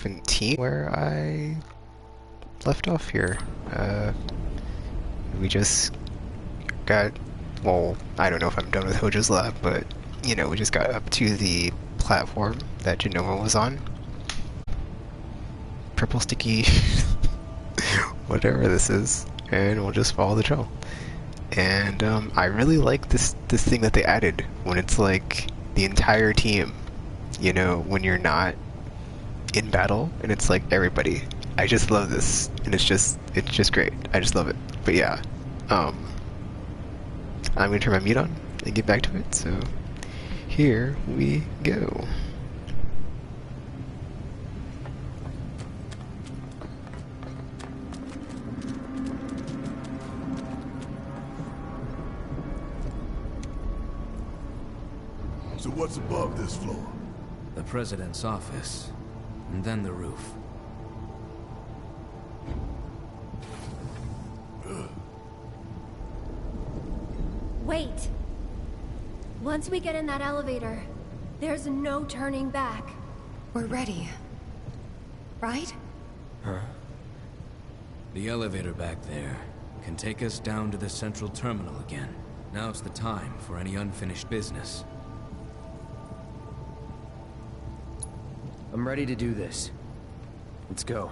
17 where I left off here. We just got, well, I don't know if I'm done with Hojo's lab, but, you know, we just got up to the platform that Genoma was on. Purple sticky, whatever this is, and we'll just follow the trail. And I really like this thing that they added when it's like the entire team, you know, when you're not in battle and it's like everybody. I just love this, and it's just great. I just love it. But yeah, I'm gonna turn my mute on and get back to it. So here we go. So what's above this floor? The president's office, and then the roof. Wait! Once we get in that elevator, there's no turning back. We're ready. Right? Huh? The elevator back there can take us down to the central terminal again. Now's the time for any unfinished business. I'm ready to do this. Let's go.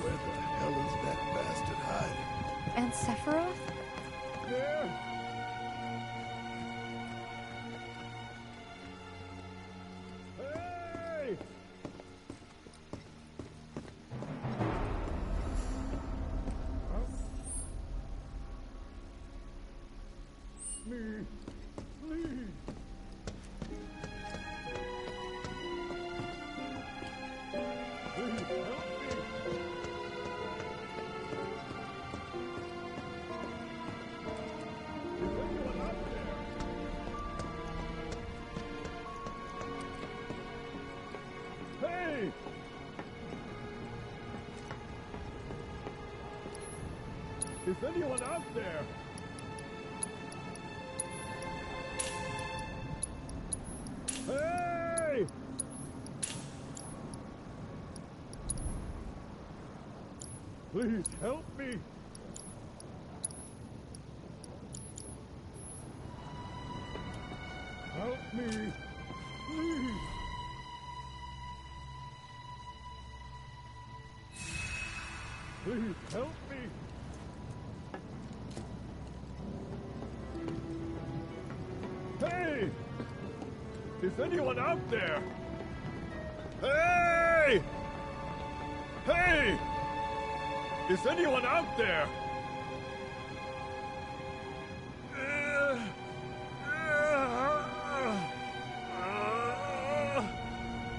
Where the hell is that bastard hiding? And Sephiroth? Hey! Me, please. Please help me. Is anyone out there? Hey! Is anyone out there? Hey! Please help me! Help me! Please! Please help me! Is anyone out there? Hey! Hey! Is anyone out there?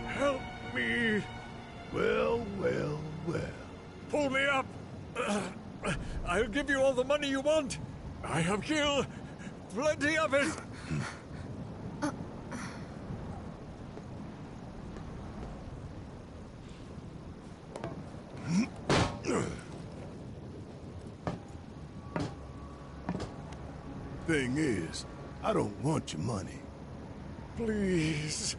Help me! Well, well, well. Pull me up! I'll give you all the money you want! I have killed plenty of it! Thing is, I don't want your money. Please.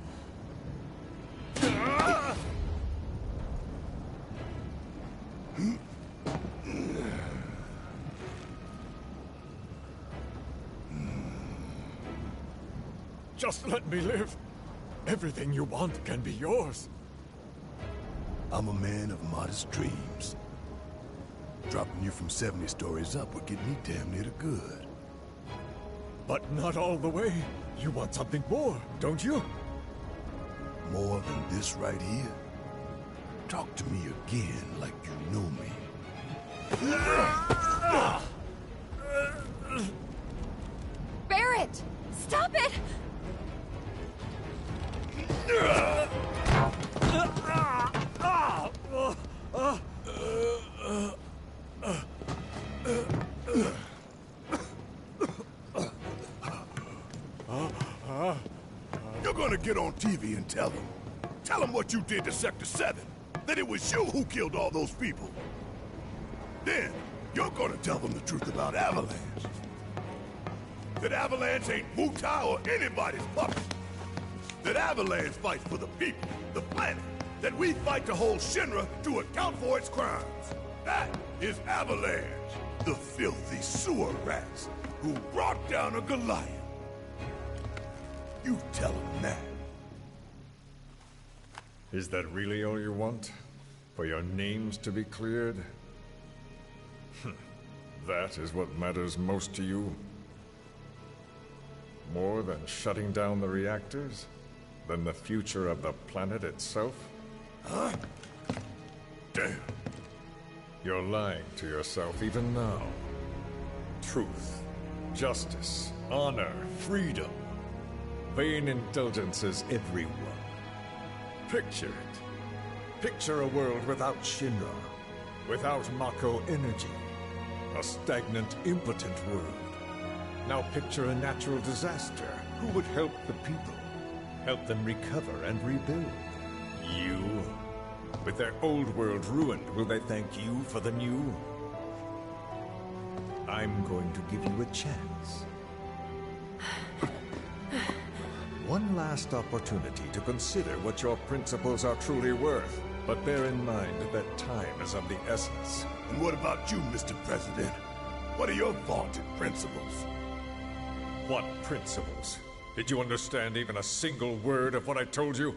Just let me live. Everything you want can be yours. I'm a man of modest dreams. Dropping you from 70 stories up would get me damn near to good. But not all the way. You want something more, don't you? More than this right here? Talk to me again like you know me. Barrett! Stop it! You're gonna get on TV and tell them. Tell them what you did to Sector 7. That it was you who killed all those people. Then, you're gonna tell them the truth about Avalanche. That Avalanche ain't Wu-Tai or anybody's puppet. That Avalanche fights for the people, the planet. That we fight to hold Shinra to account for its crimes. That is Avalanche, the filthy sewer rats who brought down a Goliath. You tell them that. Is that really all you want? For your names to be cleared? That is what matters most to you? More than shutting down the reactors? Than the future of the planet itself? Huh? Damn. You're lying to yourself even now. Truth, justice, honor, freedom. Vain indulgences everywhere. Picture it. Picture a world without Shinra, without Mako energy. A stagnant, impotent world. Now picture a natural disaster. Who would help the people? Help them recover and rebuild? You? With their old world ruined, will they thank you for the new? I'm going to give you a chance. One last opportunity to consider what your principles are truly worth. But bear in mind that time is of the essence. And what about you, Mr. President? What are your vaunted principles? What principles? Did you understand even a single word of what I told you?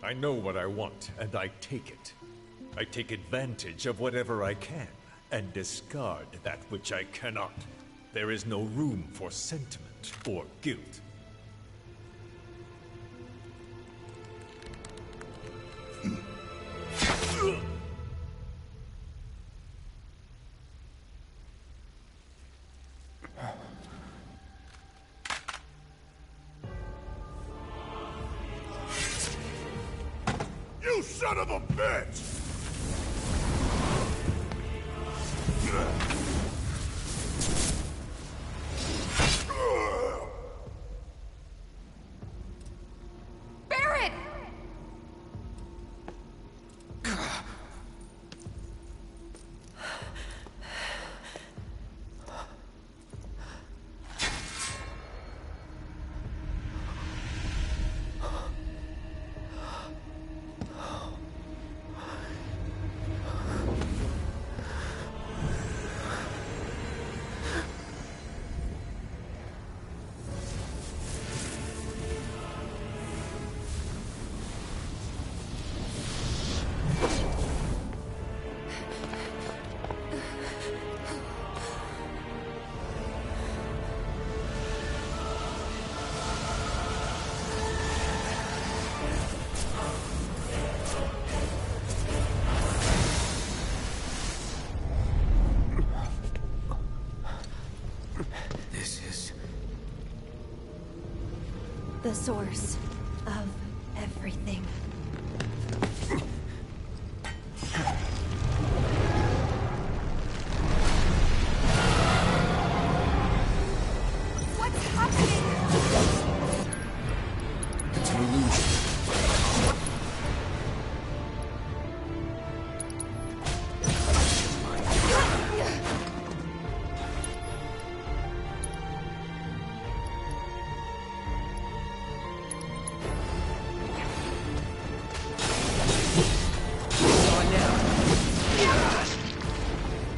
I know what I want, and I take it. I take advantage of whatever I can, and discard that which I cannot. There is no room for sentiment or guilt. You son of a bitch! Barrett! The source of everything. What's happening? It's an illusion.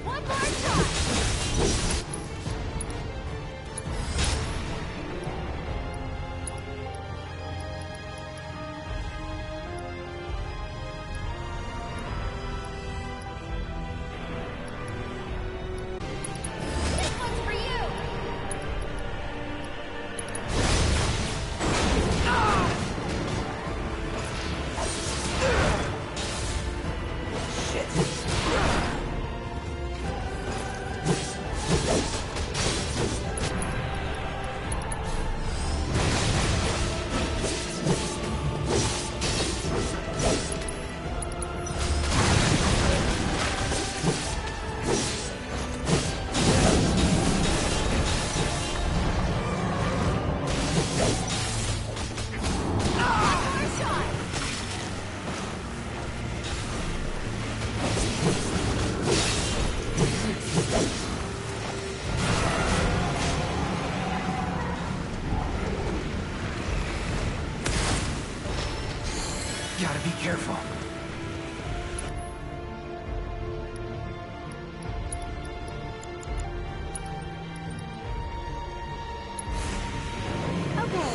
One more shot! This one's for you! More shot! Gotta be careful. Okay.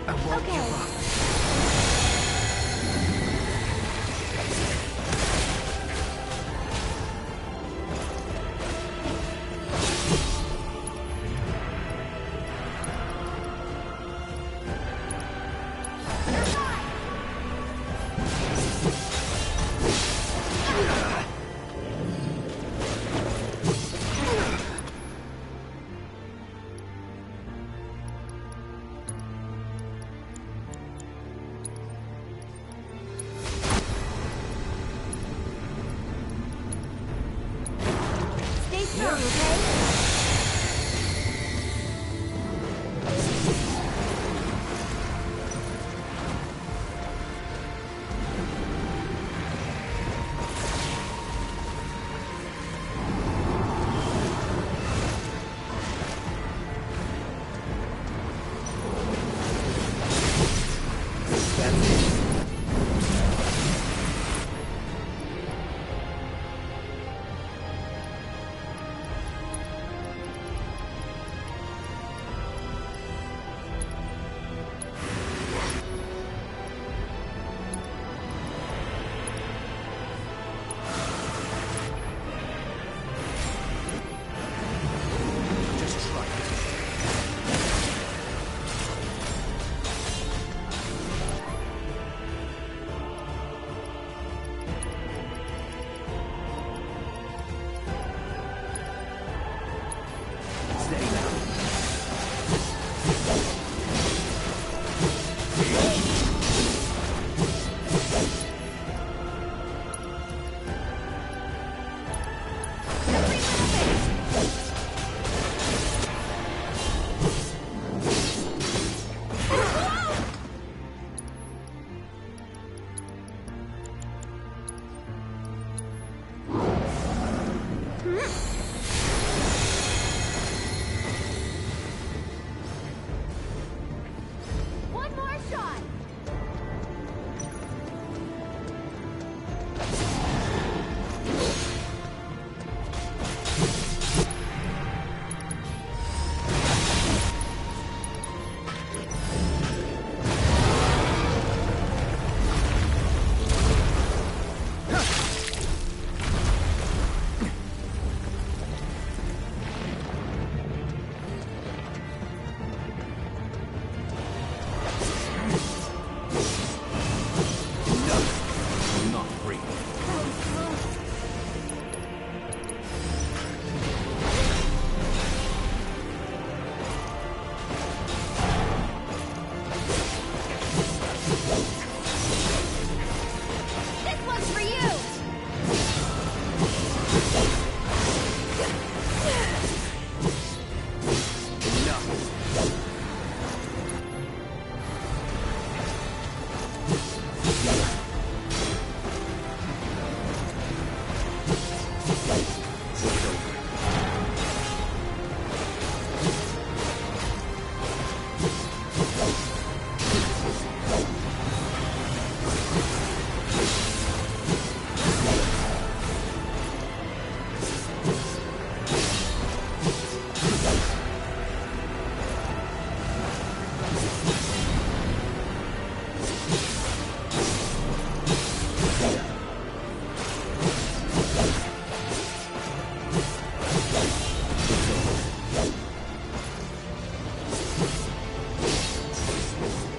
I won't Okay. give up. Stay strong, okay? One more shot! I'm not free. This one's for you!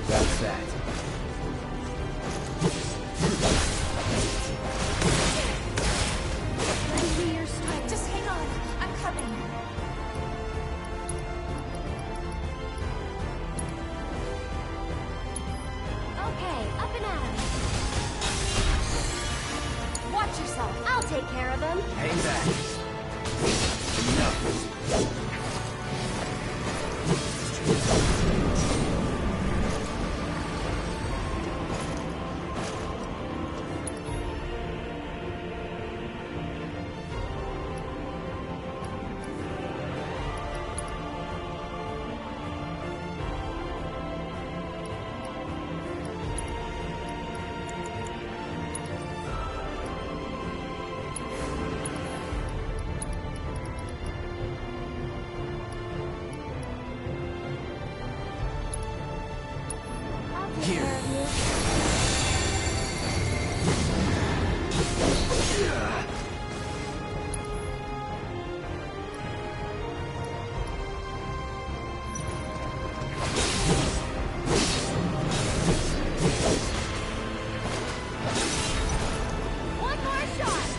That's that. Lend me your strength. Just hang on. I'm coming. Okay, up and at 'em. Watch yourself. I'll take care of them. Hang back. Enough. One more shot!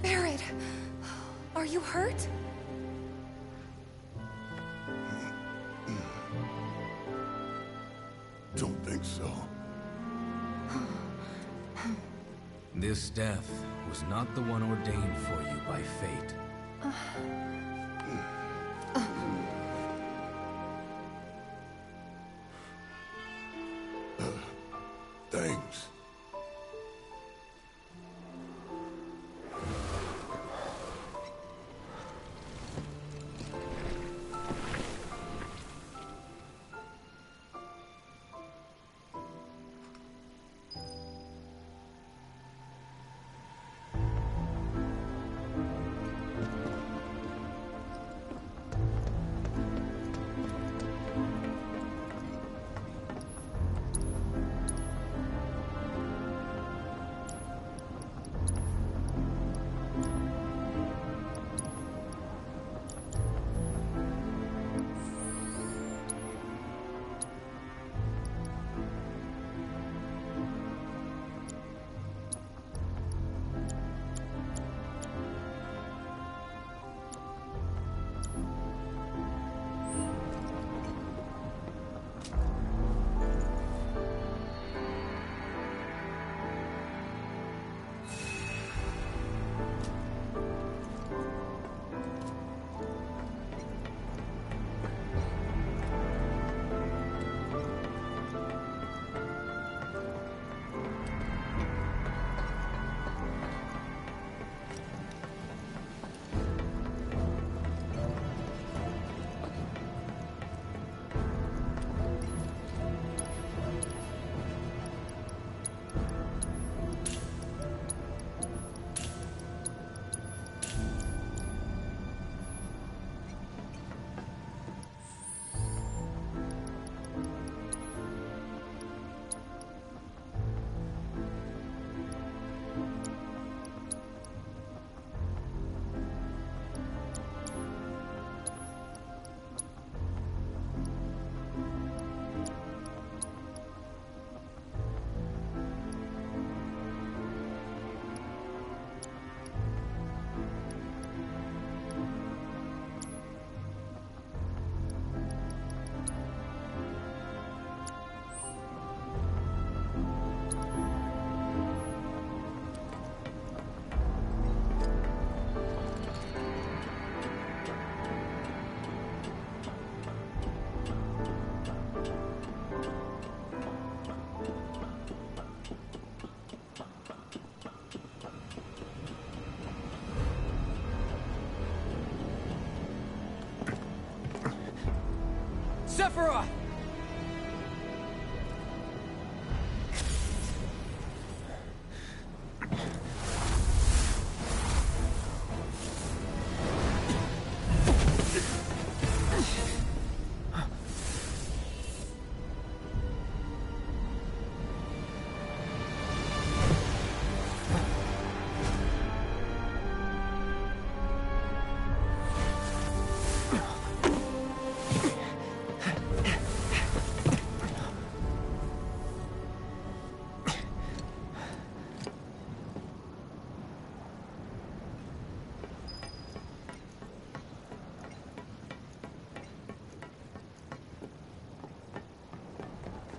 Barrett, are you hurt? Don't think so. This death was not the one ordained for you by fate. Thanks. Sephiroth!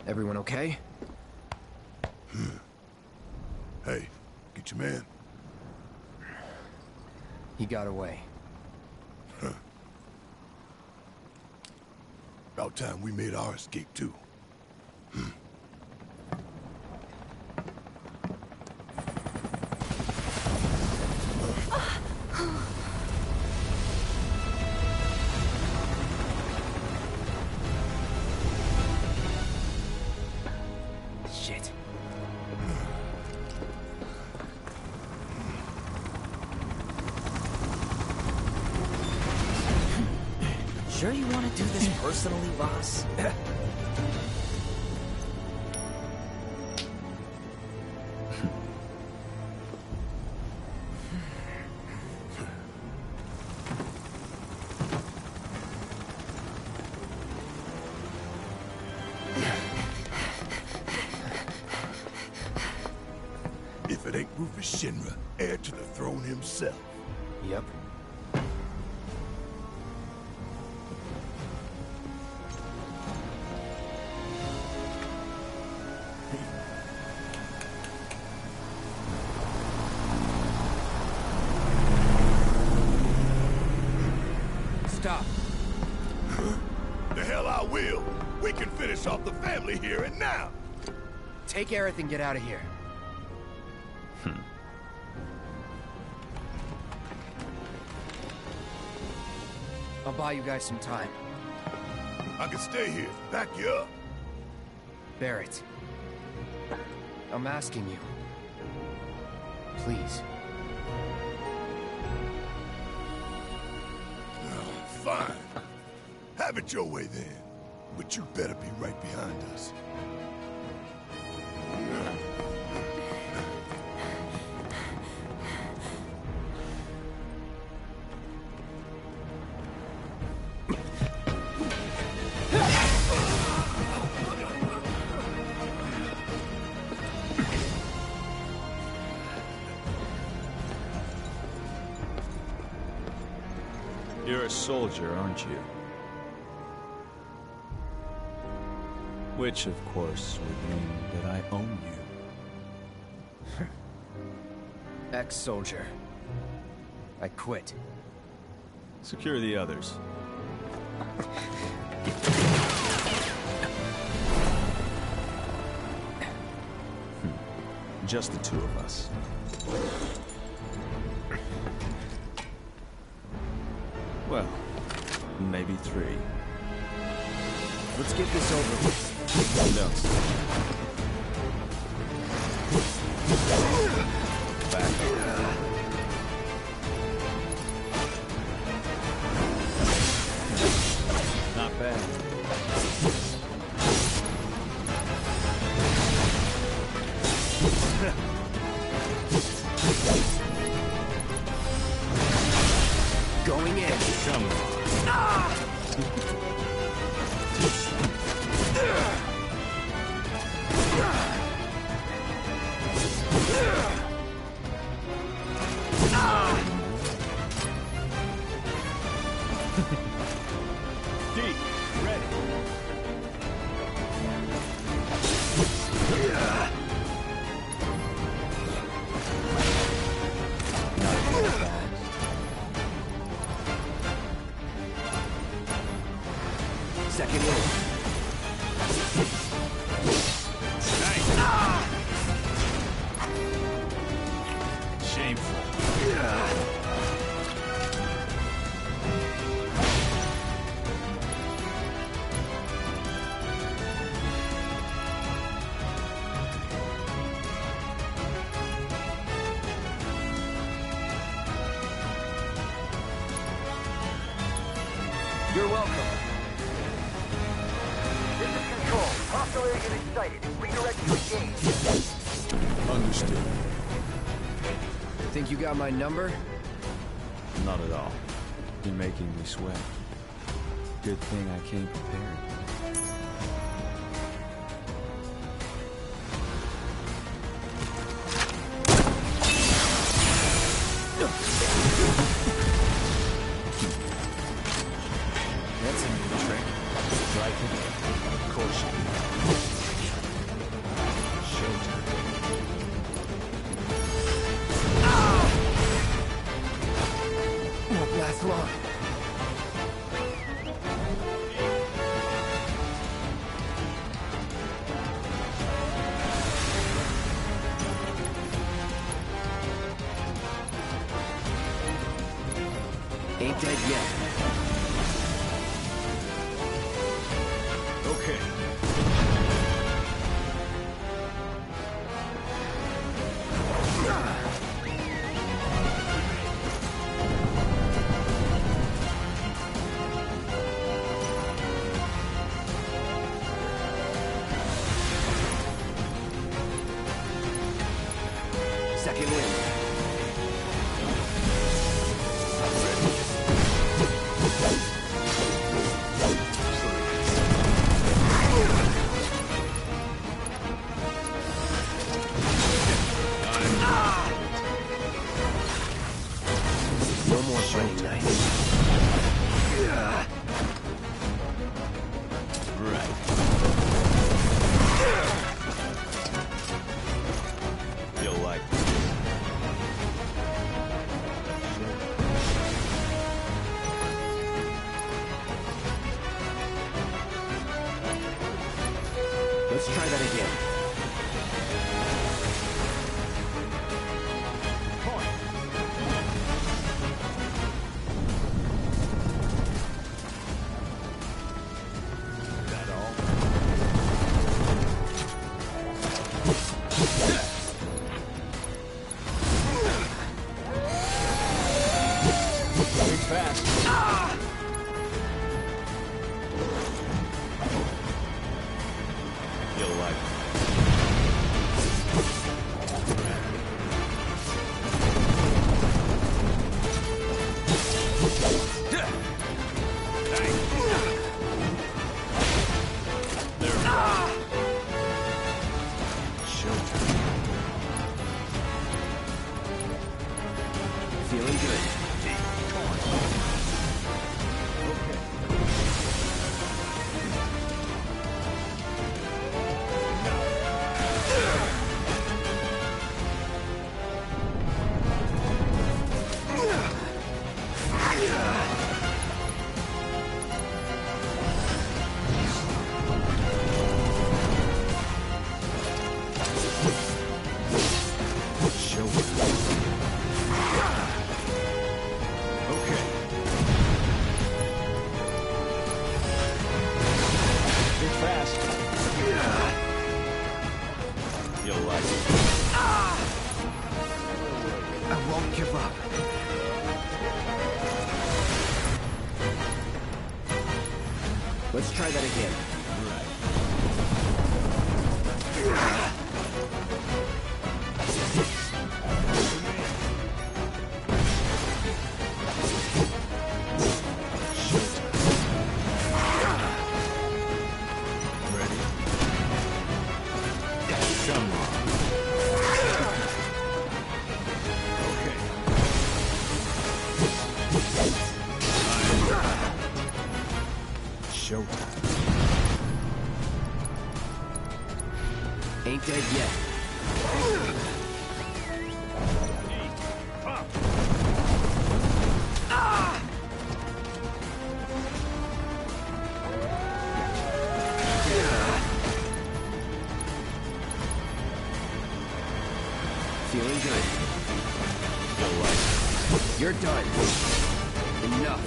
Everyone okay? Hey, get your man. He got away. About time we made our escape, too. Shit. Sure you want to do this personally, boss? make Rufus Shinra heir to the throne himself. Yep. Stop. The hell I will. We can finish off the family here and now. Take Aerith and get out of here. I'll buy you guys some time. I can stay here, back you up. Barrett. I'm asking you. Please. Fine. Have it your way then. But you better be right behind us. You're a soldier, aren't you? Which, of course, would mean that I own you. Ex-soldier. I quit. Secure the others. Just the two of us. Well, maybe three. Let's get this over with. No. Back. Not bad. Going in. Come on. Deep. Ready. Not bad. Second win. Shameful. You're welcome. This is Control. Hostile area unit sighted. Redirect to engage. Understood. Think you got my number? Not at all. You're making me sweat. Good thing I came prepared. That's a new trick. Strike it. Caution. Showtime. Won't last long. Ain't dead yet. Okay. Second win. Let's try that again. Feeling good. Let's try that again. Ain't dead yet. Feeling good. You're done. Enough.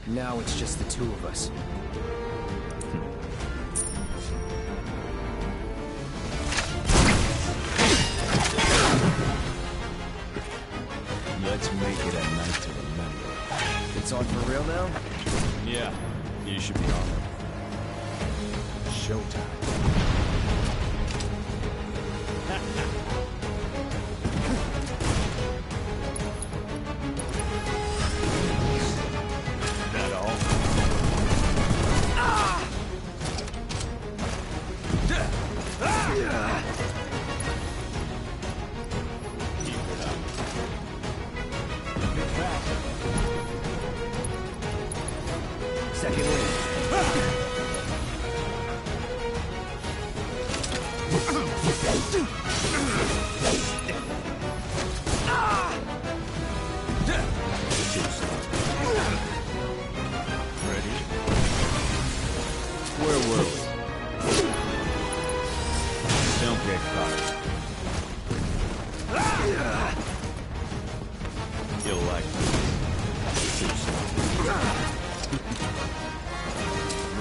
Now it's just the two of us. Let's make it a night to remember. It's on for real now? Yeah, you should be on it. Showtime. Second win. Ready? Where were we? Don't get caught. You'll like this. Too slow.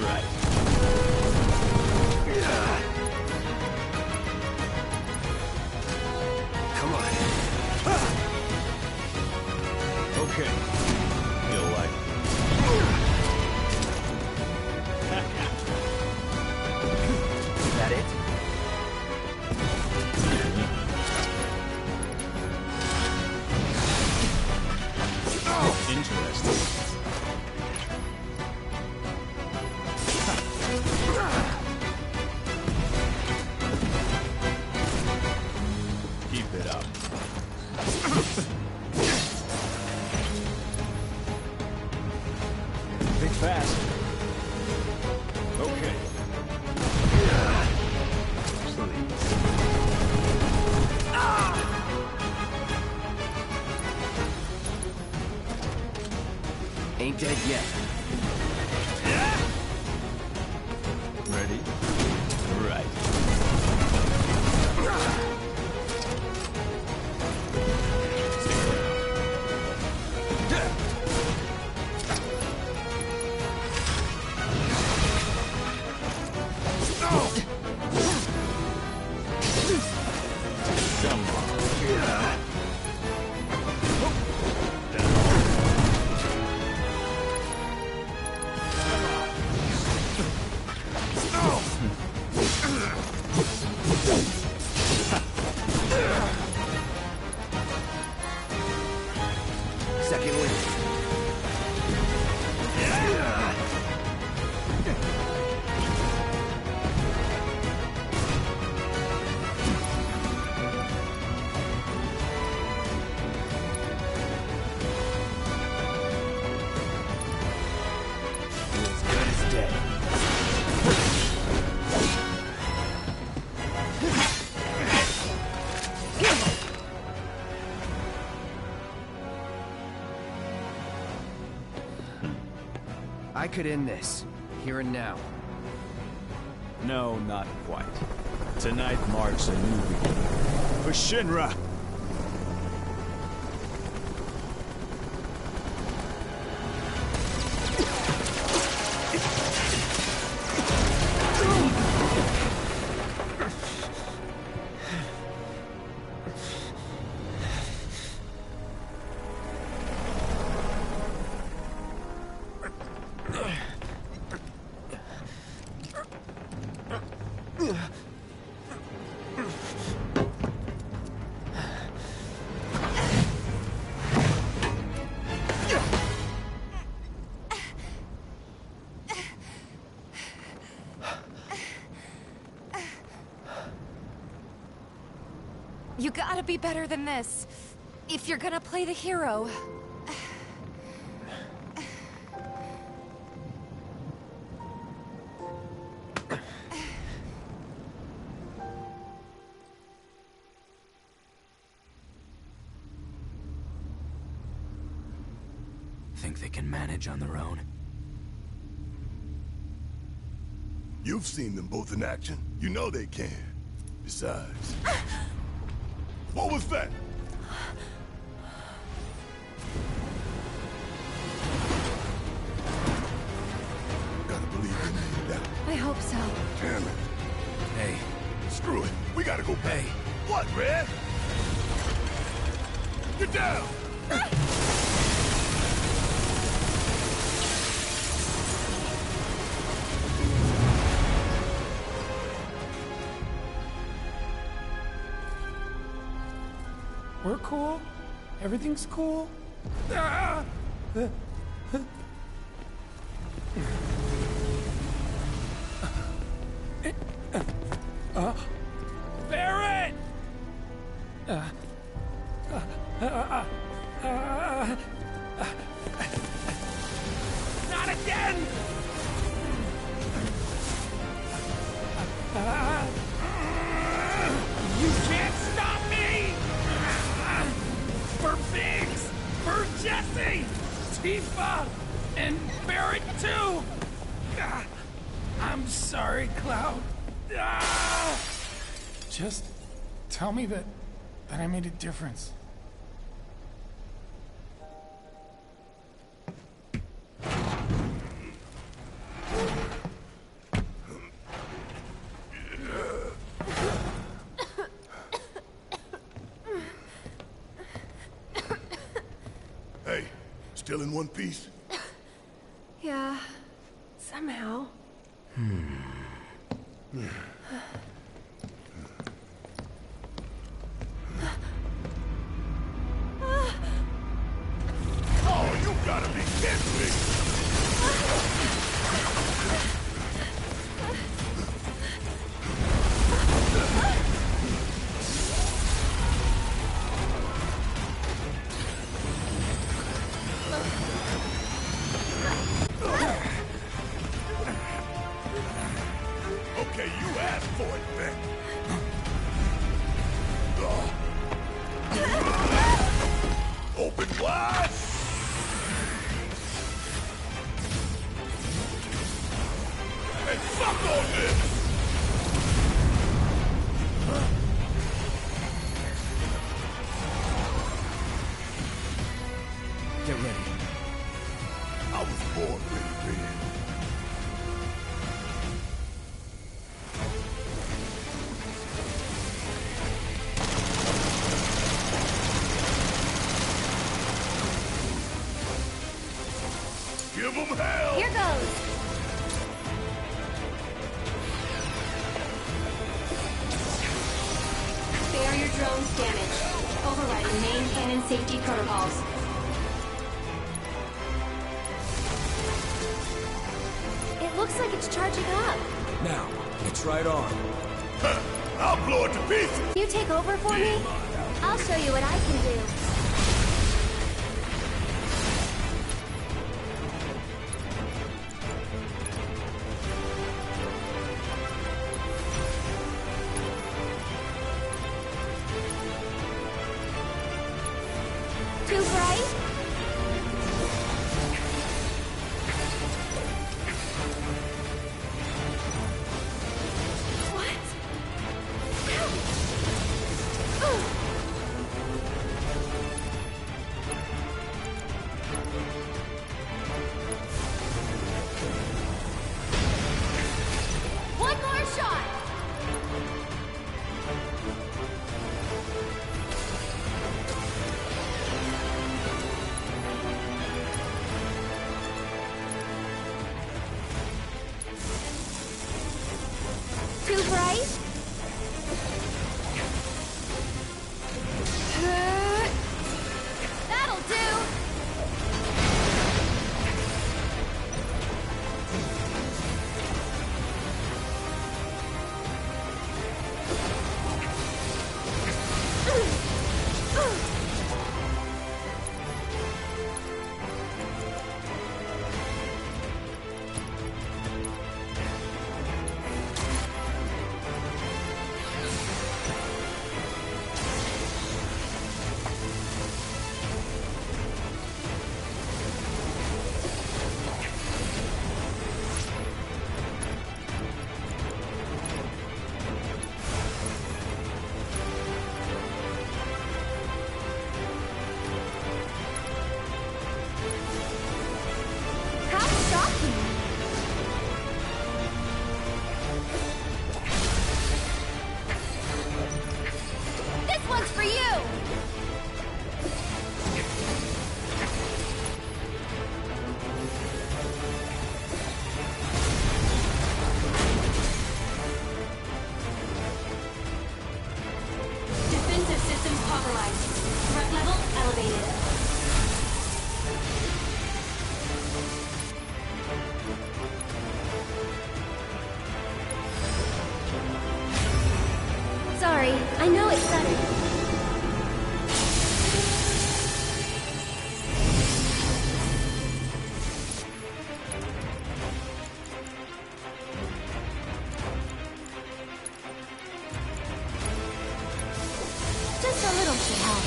Right. Come on. Okay. You'll like Is that it? Interesting. Keep it up. Think fast. Okay. Ain't dead yet. Ready? Right. Second wind. As good as dead. I could end this, here and now. No, not quite. Tonight marks a new beginning. For Shinra! You gotta be better than this. If you're gonna play the hero. Think they can manage on their own? You've seen them both in action. You know they can. Besides... What was that? Gotta believe they made that. I hope so. Damn it. Hey. Screw it. We gotta go back. Hey. What, Red? Get down! We're cool. Everything's cool. Ah! Barrett! Not again! You can't stop me! For Biggs! For Jesse! Tifa! And Barrett too! I'm sorry, Cloud. Just tell me that I made a difference. Hey, still in one piece? Yeah, somehow. Oh, you gotta be kidding me! Okay, you asked for it then. Open wide! Work on this! Get ready. I was born ready, man. Give them hell! Here goes. Barrier drones damaged. Overriding main cannon safety protocols. It looks like it's charging up. Now, it's right on. I'll blow it to pieces! You take over for me? I'll show you what I can do. Too bright? What? One more shot! Too bright? That'll do! How shocking! This one's for you! Defensive systems compromised. Threat level elevated. Sorry, I know it's sudden. Just a little should help.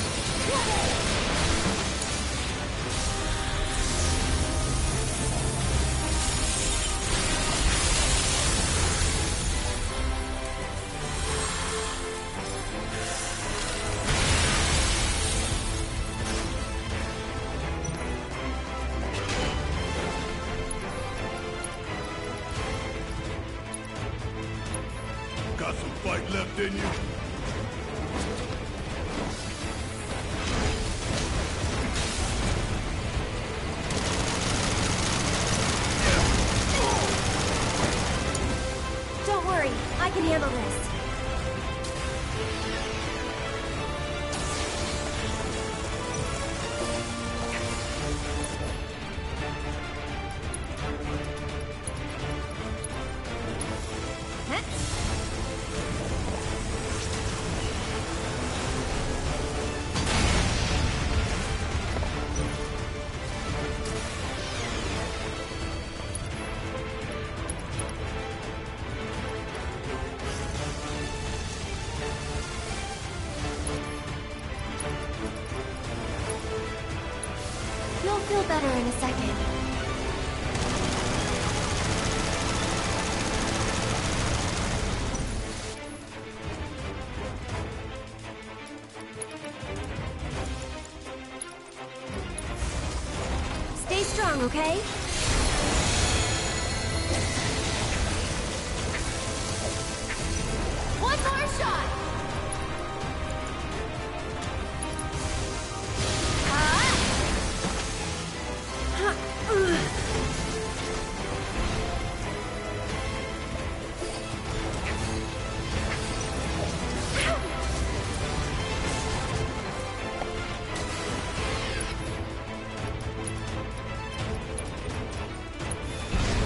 Got some fight left in you? Don't worry, I can handle this. You'll feel better in a second. okay? One more shot!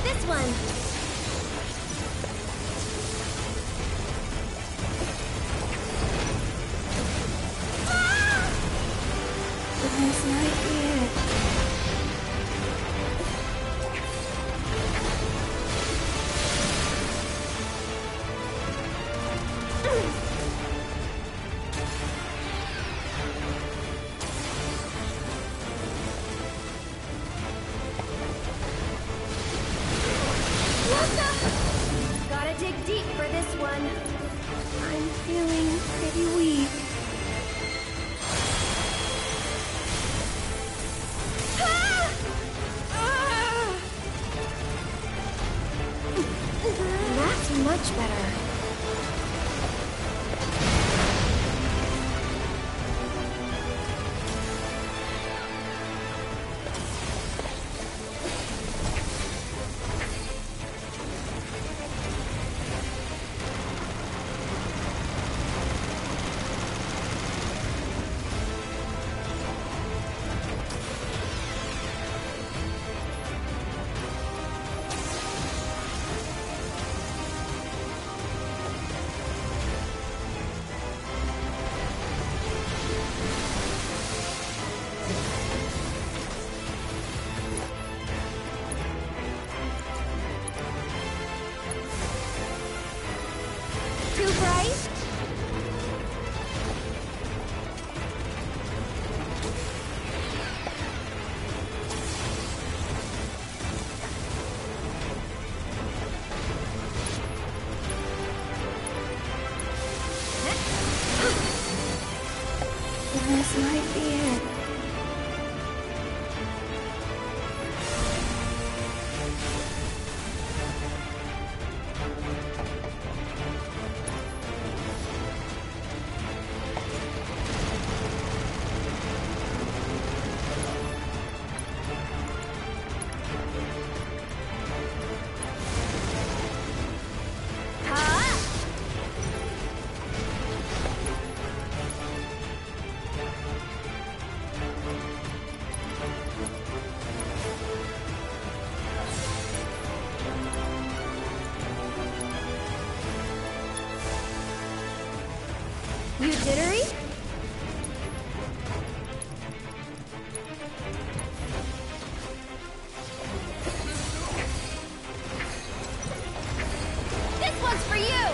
This one! This might be it. Gotta dig deep for this one. I'm feeling pretty weak. That's much better. Too bright? This might be it. You jittery? This one's for you!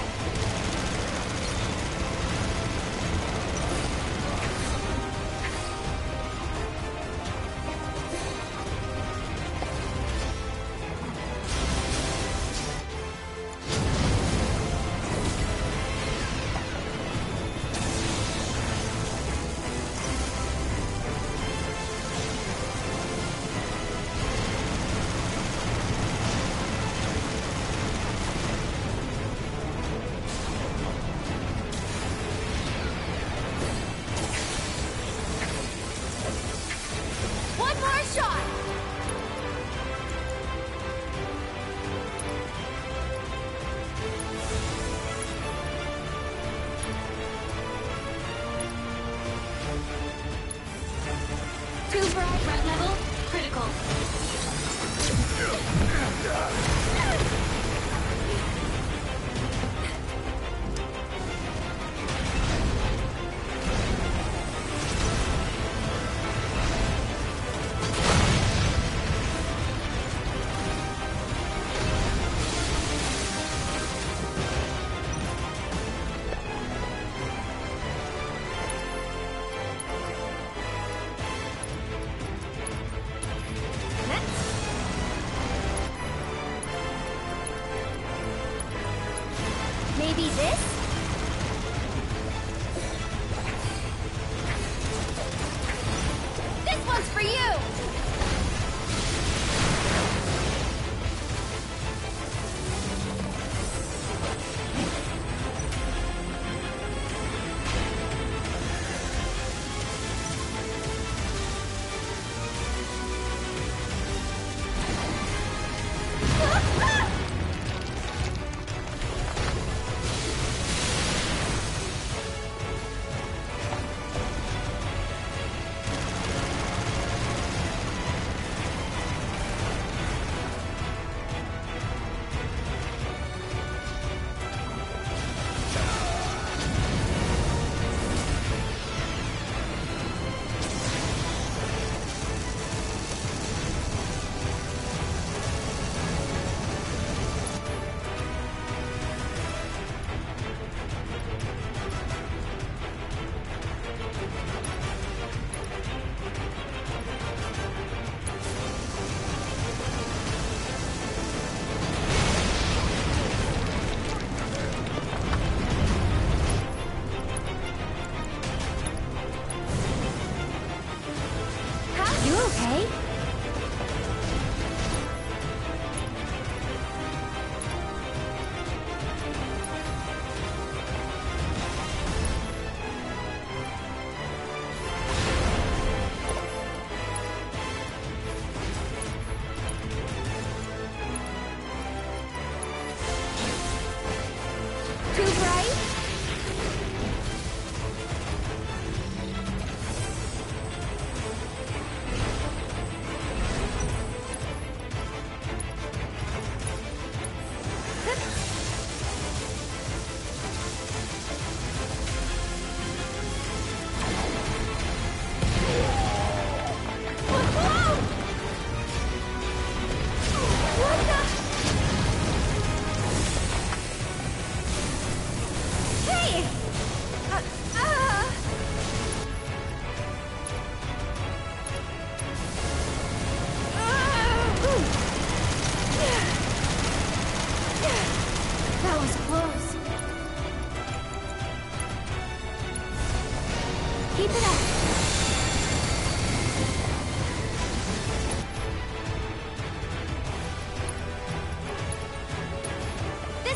One more shot! Too bright. Threat level critical. Maybe this? This one's for you!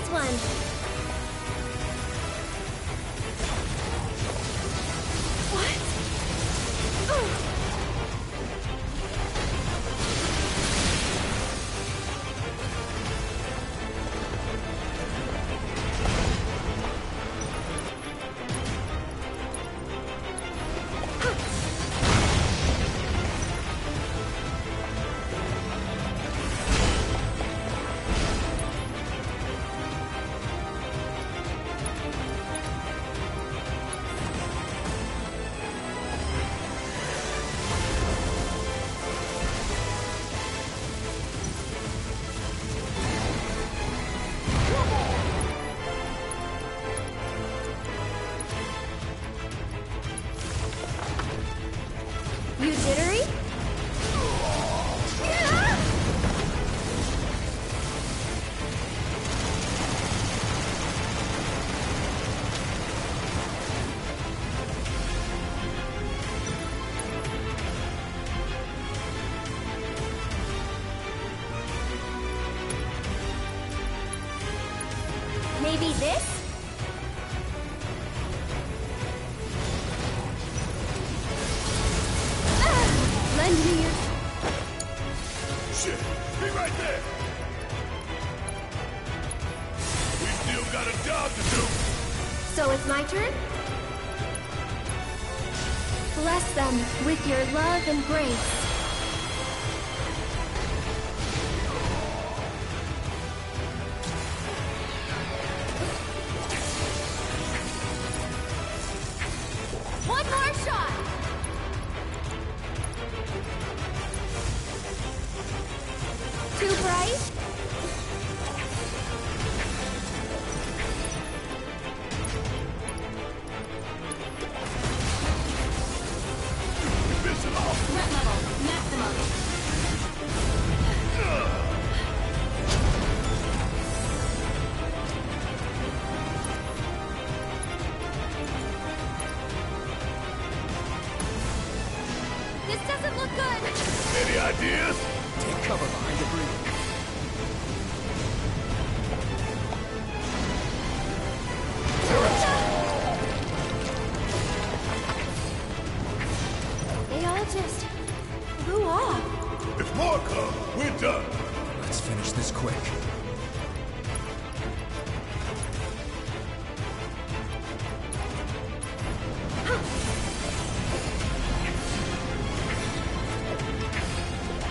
this one. What? You jittery? Maybe this? Lend me your... Shit, be right there. We still got a job to do. So it's my turn? Bless them with your love and grace. One more shot! Too bright? Piss it off. Threat level, maximum. This doesn't look good. Any ideas? Take cover behind debris. They all just blew off. If more come, we're done. Let's finish this quick.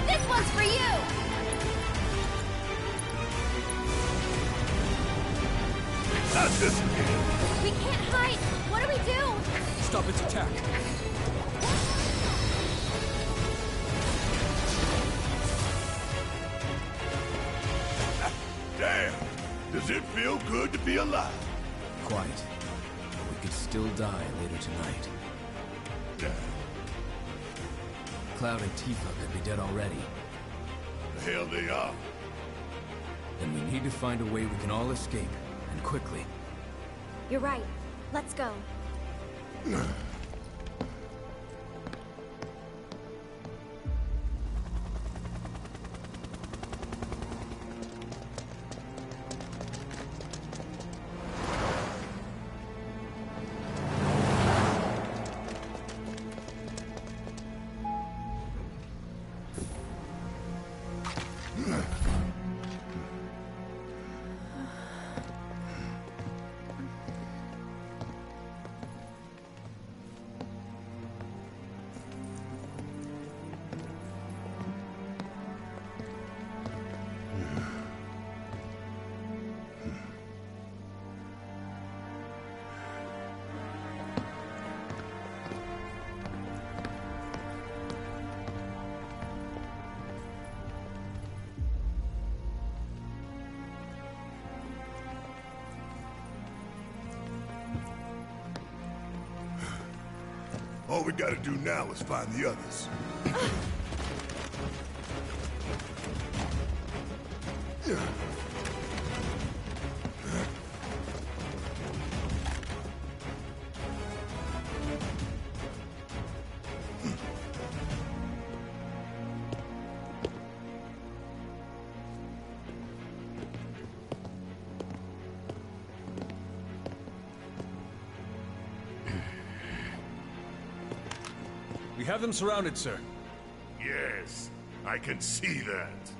This one's for you! Not this again. We can't hide! What do we do? Stop its attack. Damn. Does it feel good to be alive? Quite. But we could still die later tonight. Yeah. Cloud and Tifa could be dead already. The hell they are. Then we need to find a way we can all escape, and quickly. You're right. Let's go. All we gotta do now is find the others. have them surrounded, sir. Yes, I can see that.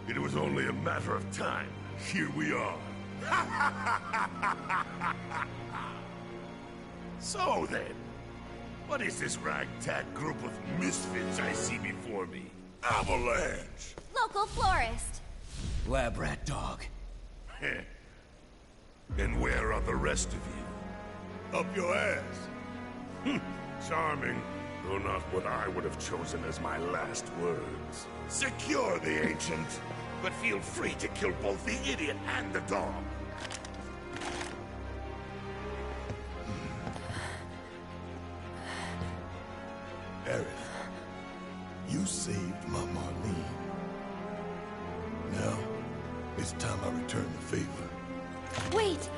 It was only a matter of time. Here we are. So then, what is this ragtag group of misfits I see before me? Avalanche! Local florist. Lab rat dog. And where are the rest of you? Up your ass. Charming, though not what I would have chosen as my last words. Secure the Ancient, but feel free to kill both the idiot and the dog. Aerith, you saved my Marlene. Now, it's time I return the favor. Wait!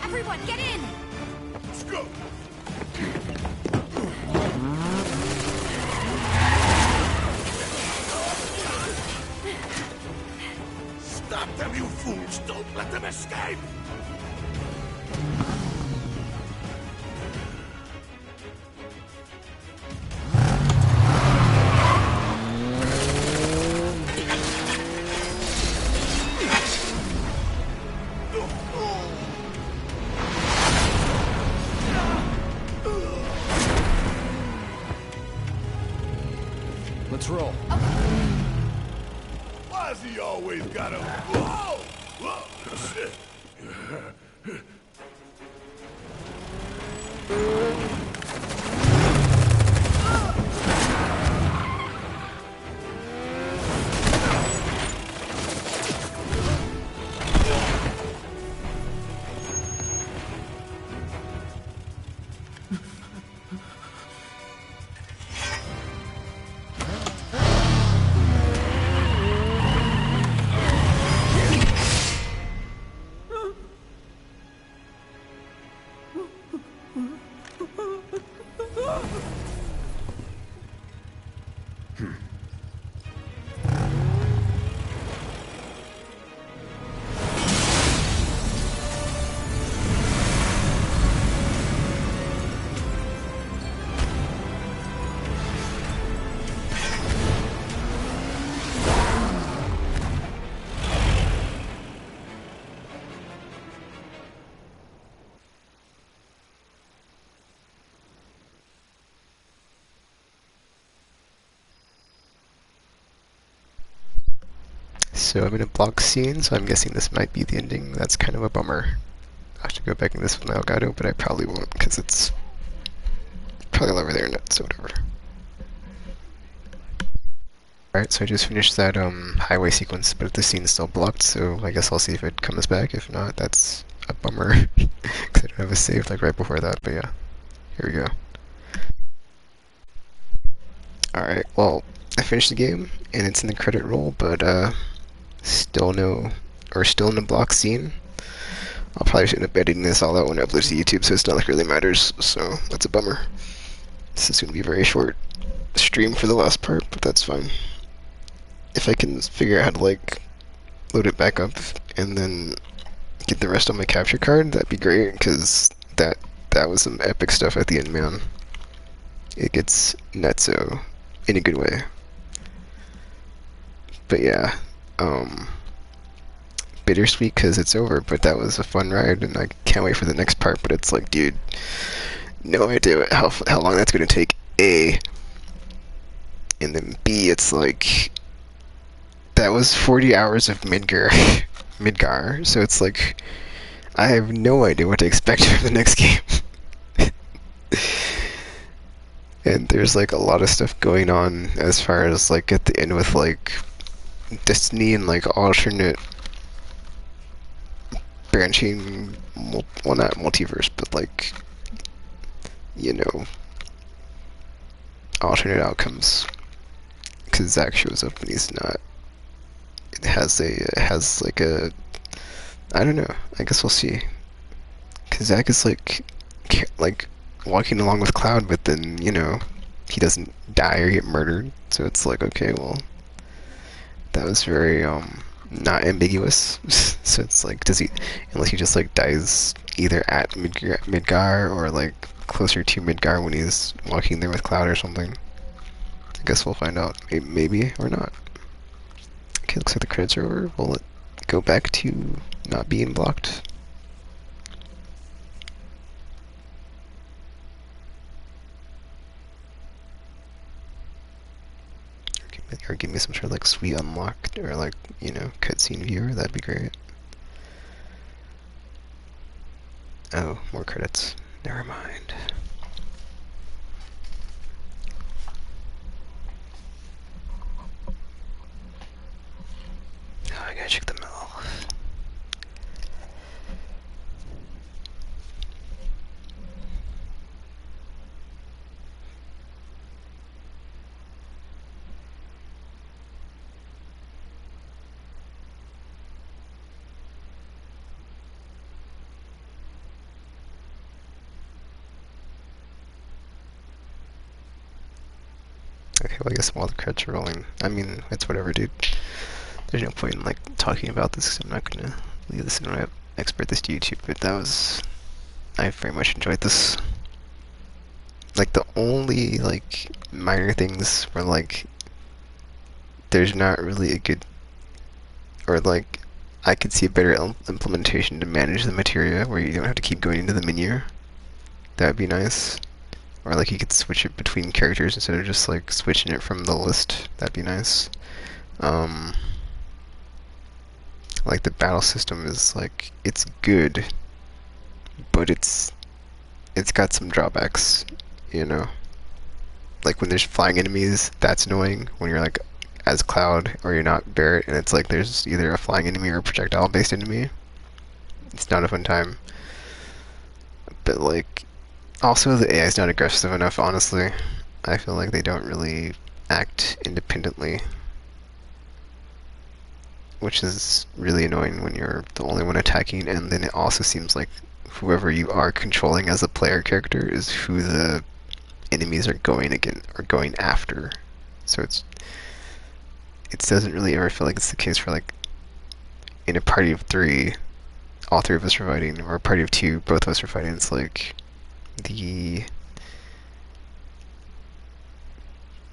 Everyone, get in! Let's go! Stop them, you fools! Don't let them escape! Let's roll. Why's he always got a... Whoa! Whoa! Shit! So I'm in a block scene, so I'm guessing this might be the ending. That's kind of a bummer. I have to go back in this with my Elgato, but I probably won't because it's probably over there nuts, so whatever. Alright, so I just finished that highway sequence, but the scene's still blocked, so I guess I'll see if it comes back. If not, that's a bummer, because I don't have a save like right before that, but yeah. Here we go. Alright, well, I finished the game, and it's in the credit roll, but still in a block scene. I'll probably just end up editing this all out when I upload to YouTube, so it's not like it really matters, so that's a bummer. This is going to be a very short stream for the last part, but that's fine. If I can figure out how to, like, load it back up and then get the rest on my capture card, that'd be great, because that was some epic stuff at the end, man. It gets nutso in a good way. But yeah, bittersweet because it's over, but that was a fun ride, and I can't wait for the next part, but it's like, dude, no idea how long that's going to take, A, and then B, it's like, that was 40 hours of Midgar, so it's like, I have no idea what to expect from the next game. And there's like a lot of stuff going on as far as like at the end with like Destiny and like alternate branching, well not multiverse, but like, you know, alternate outcomes. Because Zack shows up and he's not. It has like a, I don't know. I guess we'll see. Because Zack is like walking along with Cloud, but then you know he doesn't die or get murdered. So it's like, okay, well, that was very not ambiguous. So it's like, does he? Unless he just like dies either at Midgar or like closer to Midgar when he's walking there with Cloud or something. I guess we'll find out. Maybe or not. Okay, looks like the credits are over. Will it go back to not being blocked? Or give me some sort of like sweet unlocked or like, you know, cutscene viewer. That'd be great. Oh, more credits. Never mind. Oh, I gotta check the mail. Okay, well I guess while the credits are rolling, I mean, it's whatever, dude. There's no point in like talking about this because I'm not gonna leave this and export this to YouTube, but I very much enjoyed this. Like the only like minor things were like there's not really a good, or like I could see a better implementation to manage the materia where you don't have to keep going into the menu. That would be nice. Or like you could switch it between characters instead of just like switching it from the list. That'd be nice. Like the battle system is like, it's good, but it's got some drawbacks, you know? Like when there's flying enemies, that's annoying when you're like as Cloud or you're not Barret and it's like there's either a flying enemy or a projectile based enemy. It's not a fun time. But like, also the AI is not aggressive enough, honestly. I feel like they don't really act independently, which is really annoying when you're the only one attacking, and then it also seems like whoever you are controlling as a player character is who the enemies are going after. So it doesn't really ever feel like it's the case for like in a party of 3, all 3 of us are fighting, or a party of 2, both of us are fighting. It's like the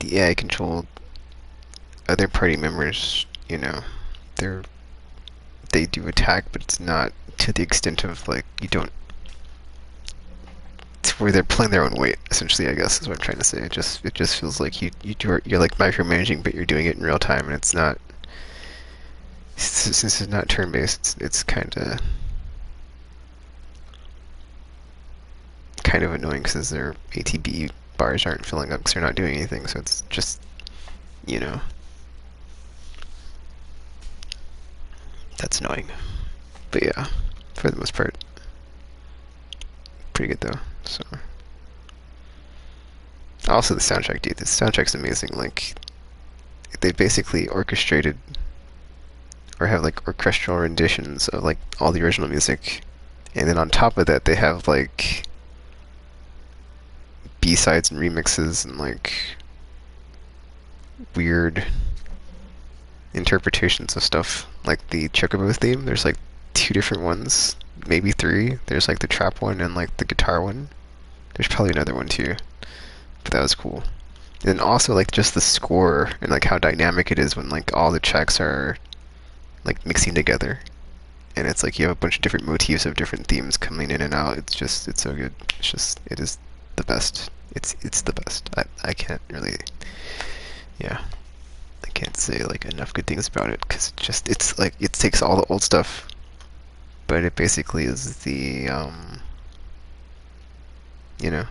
AI controlled other party members, you know, they do attack, but it's not to the extent of like you don't. It's where they're playing their own weight, essentially. I guess is what I'm trying to say. It just feels like you're like micromanaging, but you're doing it in real time, and it's not. Since it's not turn-based, it's kind of annoying because their ATB bars aren't filling up because they're not doing anything. So it's just, you know. That's annoying. But yeah, for the most part, pretty good though. So also the soundtrack, dude. The soundtrack's amazing. Like they basically orchestrated or have like orchestral renditions of like all the original music, and then on top of that they have like B-sides and remixes and like weird interpretations of stuff. Like the Chocobo theme, there's like 2 different ones, maybe 3. There's like the trap one and like the guitar one. There's probably another one too, but that was cool. And then also like just the score and like how dynamic it is when like all the tracks are like mixing together, and it's like you have a bunch of different motifs of different themes coming in and out. It's so good. It is the best. It's the best. I can't really, yeah, can't say like enough good things about it because it's like it takes all the old stuff but it basically is the you know,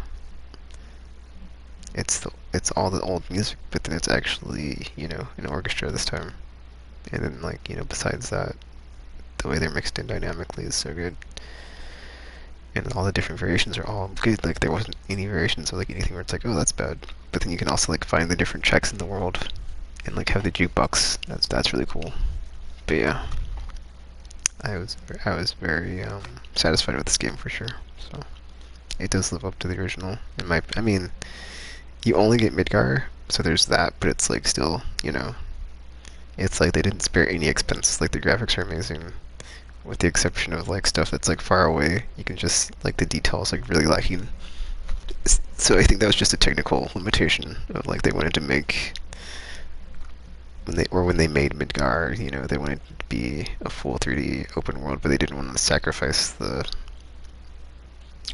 it's all the old music, but then it's actually, you know, an orchestra this time. And then, like, you know, besides that, the way they're mixed in dynamically is so good. And all the different variations are all good. Like, there wasn't any variations of like anything where it's like, oh, that's bad. But then you can also like find the different tracks in the world and like have the jukebox. That's really cool. But yeah, I was very satisfied with this game for sure. So it does live up to the original. I mean, you only get Midgar, so there's that. But it's like still, you know, it's like they didn't spare any expense. Like the graphics are amazing, with the exception of like stuff that's like far away. You can just like the details like really lacking. So I think that was just a technical limitation of like they wanted to make when they made Midgar, you know, they wanted it to be a full 3D open world, but they didn't want to sacrifice or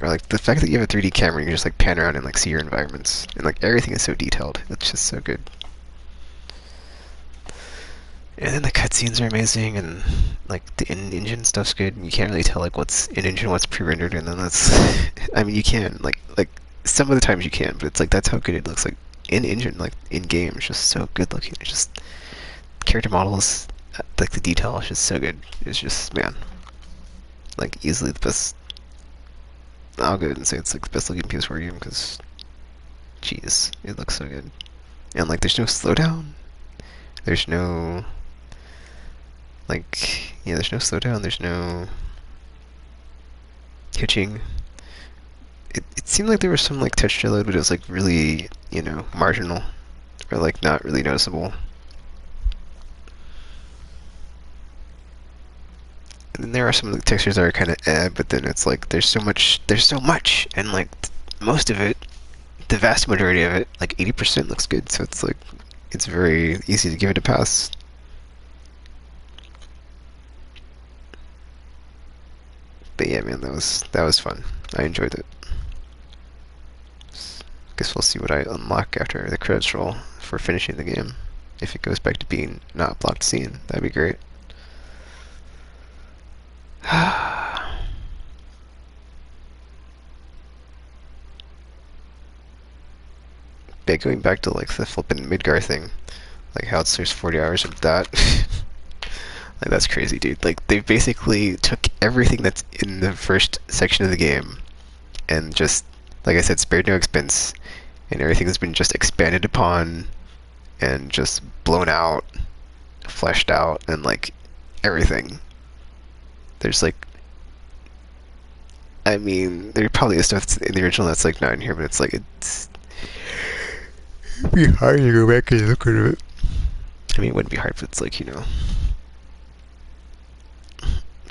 like the fact that you have a 3D camera and you just like pan around and like see your environments and like everything is so detailed. It's just so good. And then the cutscenes are amazing, and like the in-engine stuff's good. And you can't really tell like what's in-engine, what's pre-rendered, and then that's. I mean, you can like some of the times you can, but it's like that's how good it looks. Like in-engine, like in-game, it's just so good looking. It's just character models, like the detail is just so good. It's just man, like easily the best. I'll go ahead and say it's like the best looking PS4 game because, jeez, it looks so good. And like, there's no slowdown. There's no like, yeah, there's no slowdown, there's no hitching. It seemed like there was some like texture load, but it was like really, you know, marginal or like not really noticeable. And then there are some of the textures that are kind of but then it's like there's so much, and like most of it, the vast majority of it, like 80% looks good. So it's like it's very easy to give it a pass. But yeah, man, that was fun. I enjoyed it. Guess we'll see what I unlock after the credits roll for finishing the game. If it goes back to being not blocked scene, that'd be great. But going back to like the flippin' Midgar thing, like how there's 40 hours of that. Like that's crazy, dude. Like they basically took everything that's in the first section of the game and just, like I said, spared no expense, and everything has been just expanded upon and just blown out, fleshed out, and like everything. There's like, I mean, there probably is stuff that's in the original that's like not in here, but it's like it'd be hard to go back and look at it. I mean, it wouldn't be hard, but it's like, you know.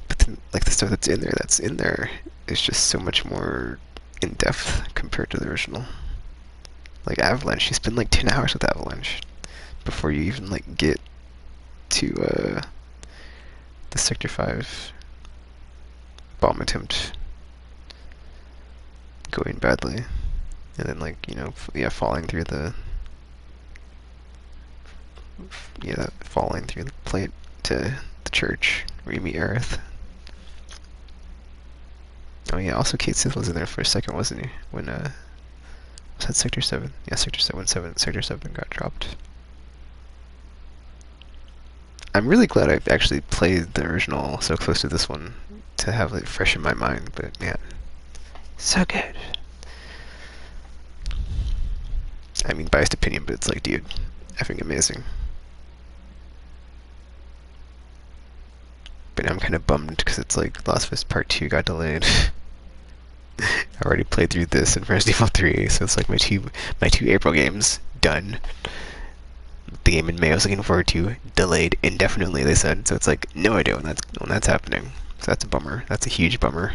But then, like the stuff that's in there is just so much more in depth compared to the original. Like Avalanche, you spend like 10 hours with Avalanche before you even like get to the Sector 5 bomb attempt going badly, and then like, you know, yeah, falling through the plate to the church where you meet Aerith. Oh yeah, also Kate Sith was in there for a second, wasn't he? When was that Sector 7? Yeah, Sector 7, Sector 7 got dropped. I'm really glad I actually played the original so close to this one to have it fresh in my mind, but man, so good. I mean, biased opinion, but it's like, dude, effing amazing. But now I'm kind of bummed because it's like Last of Us Part 2 got delayed. I already played through this and Resident Evil 3, so it's like my two April games done. The game in May I was looking forward to delayed indefinitely, they said. So it's like no idea when that's happening. So that's a bummer. That's a huge bummer.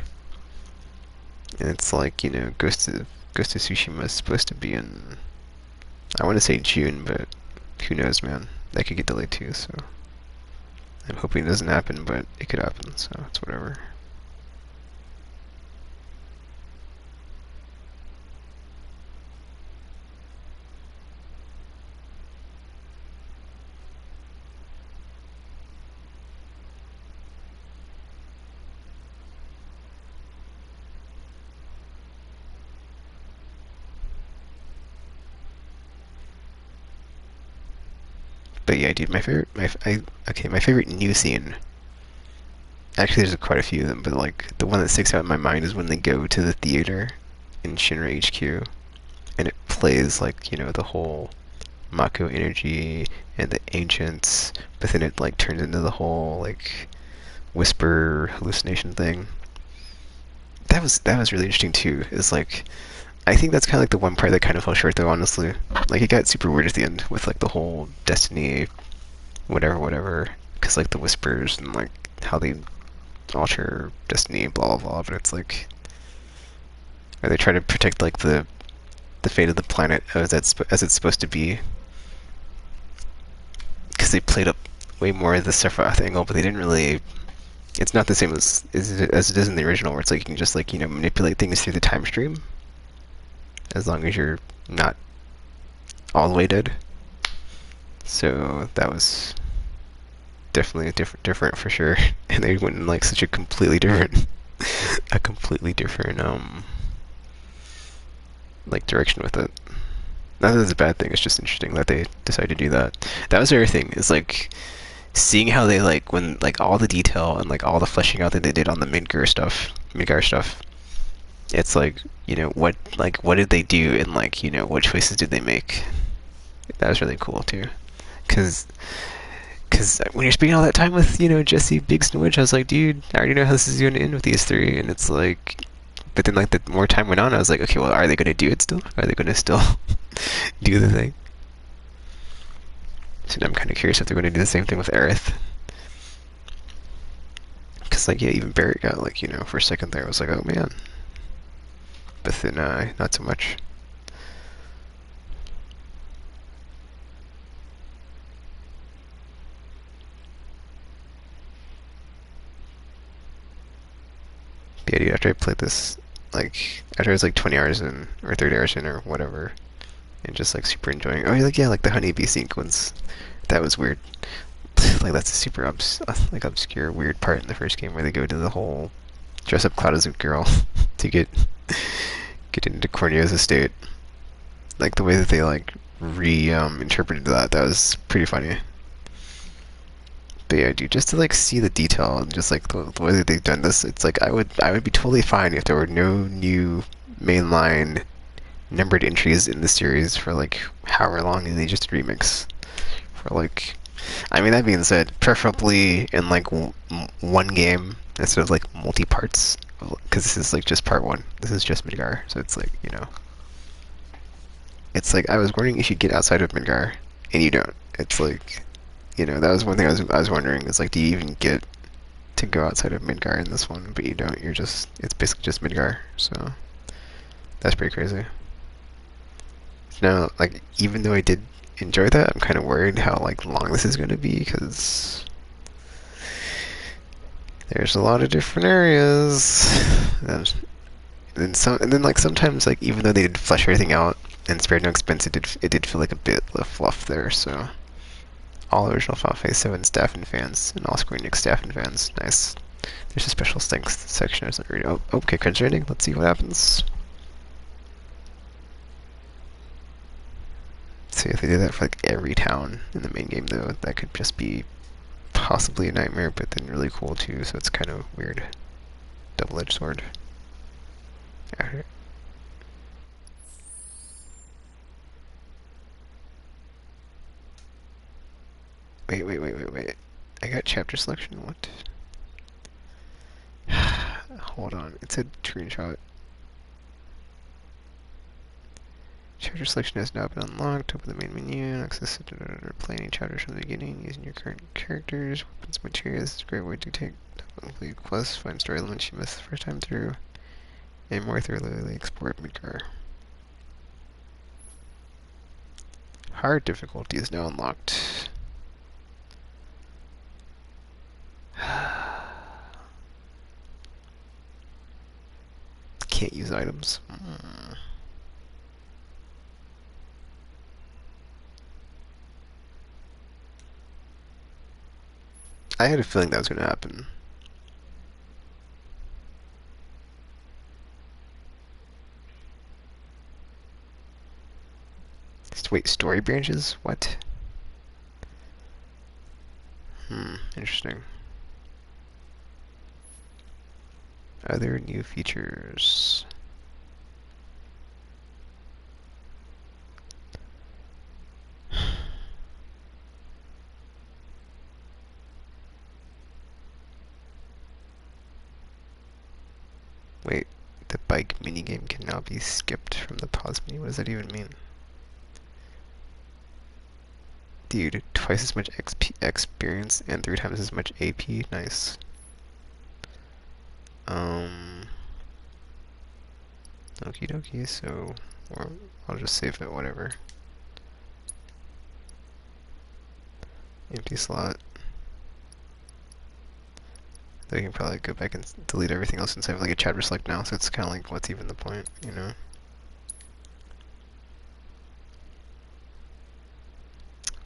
And it's like, you know, Ghost of Tsushima is supposed to be in, I want to say June, but who knows, man. That could get delayed too. So I'm hoping it doesn't happen, but it could happen. So it's whatever. But yeah, dude, my favorite new scene. Actually, there's quite a few of them, but like the one that sticks out in my mind is when they go to the theater in Shinra HQ, and it plays like the whole Mako energy and the ancients, but then it like turns into the whole like whisper hallucination thing. That was really interesting too. Is like I think that's kind of like the one part that kind of fell short though, honestly. Like it got super weird at the end with like the whole destiny, whatever, because like the whispers and like how they alter destiny, blah blah blah. But it's like, are they trying to protect like the fate of the planet as it's supposed to be? Because they played up way more of the Sephiroth angle, but they didn't really. It's not the same as it is in the original, where it's like you can just like manipulate things through the time stream, as long as you're not all the way dead. So that was definitely different for sure. And they went in like such a completely different, like direction with it. Not that it's a bad thing. It's just interesting that they decided to do that. That was the other thing. Is like seeing how they like when like all the detail and like all the fleshing out that they did on the Midgar stuff. It's like what did they do and like what choices did they make? That was really cool too, because when you're spending all that time with Jesse, Biggs, and Witch, I was like, dude, I already know how this is going to end with these three, and it's like, but then like the more time went on, I was like, okay, well, are they going to do it still? Are they going to still do the thing? So now I'm kind of curious if they're going to do the same thing with Aerith. Because, like, yeah, even Barrett got, like, for a second there, I was like, oh, man. But then, not so much. But yeah, dude, after I played this, like, after I was, like, 20 hours in, or 30 hours in, or whatever, and just, like, super enjoying, oh, like, yeah, like, the honeybee sequence, that was weird. Like, that's a super obscure, weird part in the first game where they go to the whole dress up Cloud as a girl to get into Corneo's estate. Like the way that they like interpreted that was pretty funny. But yeah, dude, just to like see the detail and just like the way that they've done this, it's like I would be totally fine if there were no new mainline numbered entries in the series for like however long, and they just remix for like. I mean, that being said, preferably in like one game instead of like multi-parts, because this is like just part one. This is just Midgar, so it's like it's like I was wondering if you get outside of Midgar, and you don't. It's like that was one thing I was wondering is like, do you even get to go outside of Midgar in this one? But you don't. It's basically just Midgar, so that's pretty crazy. Now, like, even though I did enjoy that, I'm kind of worried how like long this is going to be, because there's a lot of different areas, and then like sometimes like even though they did flesh everything out and spared no expense, it did feel like a bit of fluff there. So all original Final Fantasy VII staff and fans, and all Square Enix staff and fans, nice. There's a special thanks section. I was not reading. Oh, okay, credits rating. Let's see what happens. See if they did that for like every town in the main game, though, that could just be possibly a nightmare, but then really cool too. So it's kind of weird. Double-edged sword. Wait. I got chapter selection. What? Hold on. It said screenshot. Chapter selection has now been unlocked. Open the main menu. Access to play any chapters from the beginning using your current characters, weapons, materials. This is a great way to complete quests, find story elements you missed the first time through, and more thoroughly explore Midgar. Hard difficulty is now unlocked. Can't use items. I had a feeling that was going to happen. Wait, story branches? What? Interesting. Other new features. Wait, the bike minigame can now be skipped from the pause menu. What does that even mean? Dude, twice as much XP experience and 3 times as much AP. Nice. Okie dokie, so I'll just save it, whatever. Empty slot. They can probably go back and delete everything else since I have like a chapter select now, so it's kind of like, what's even the point, you know?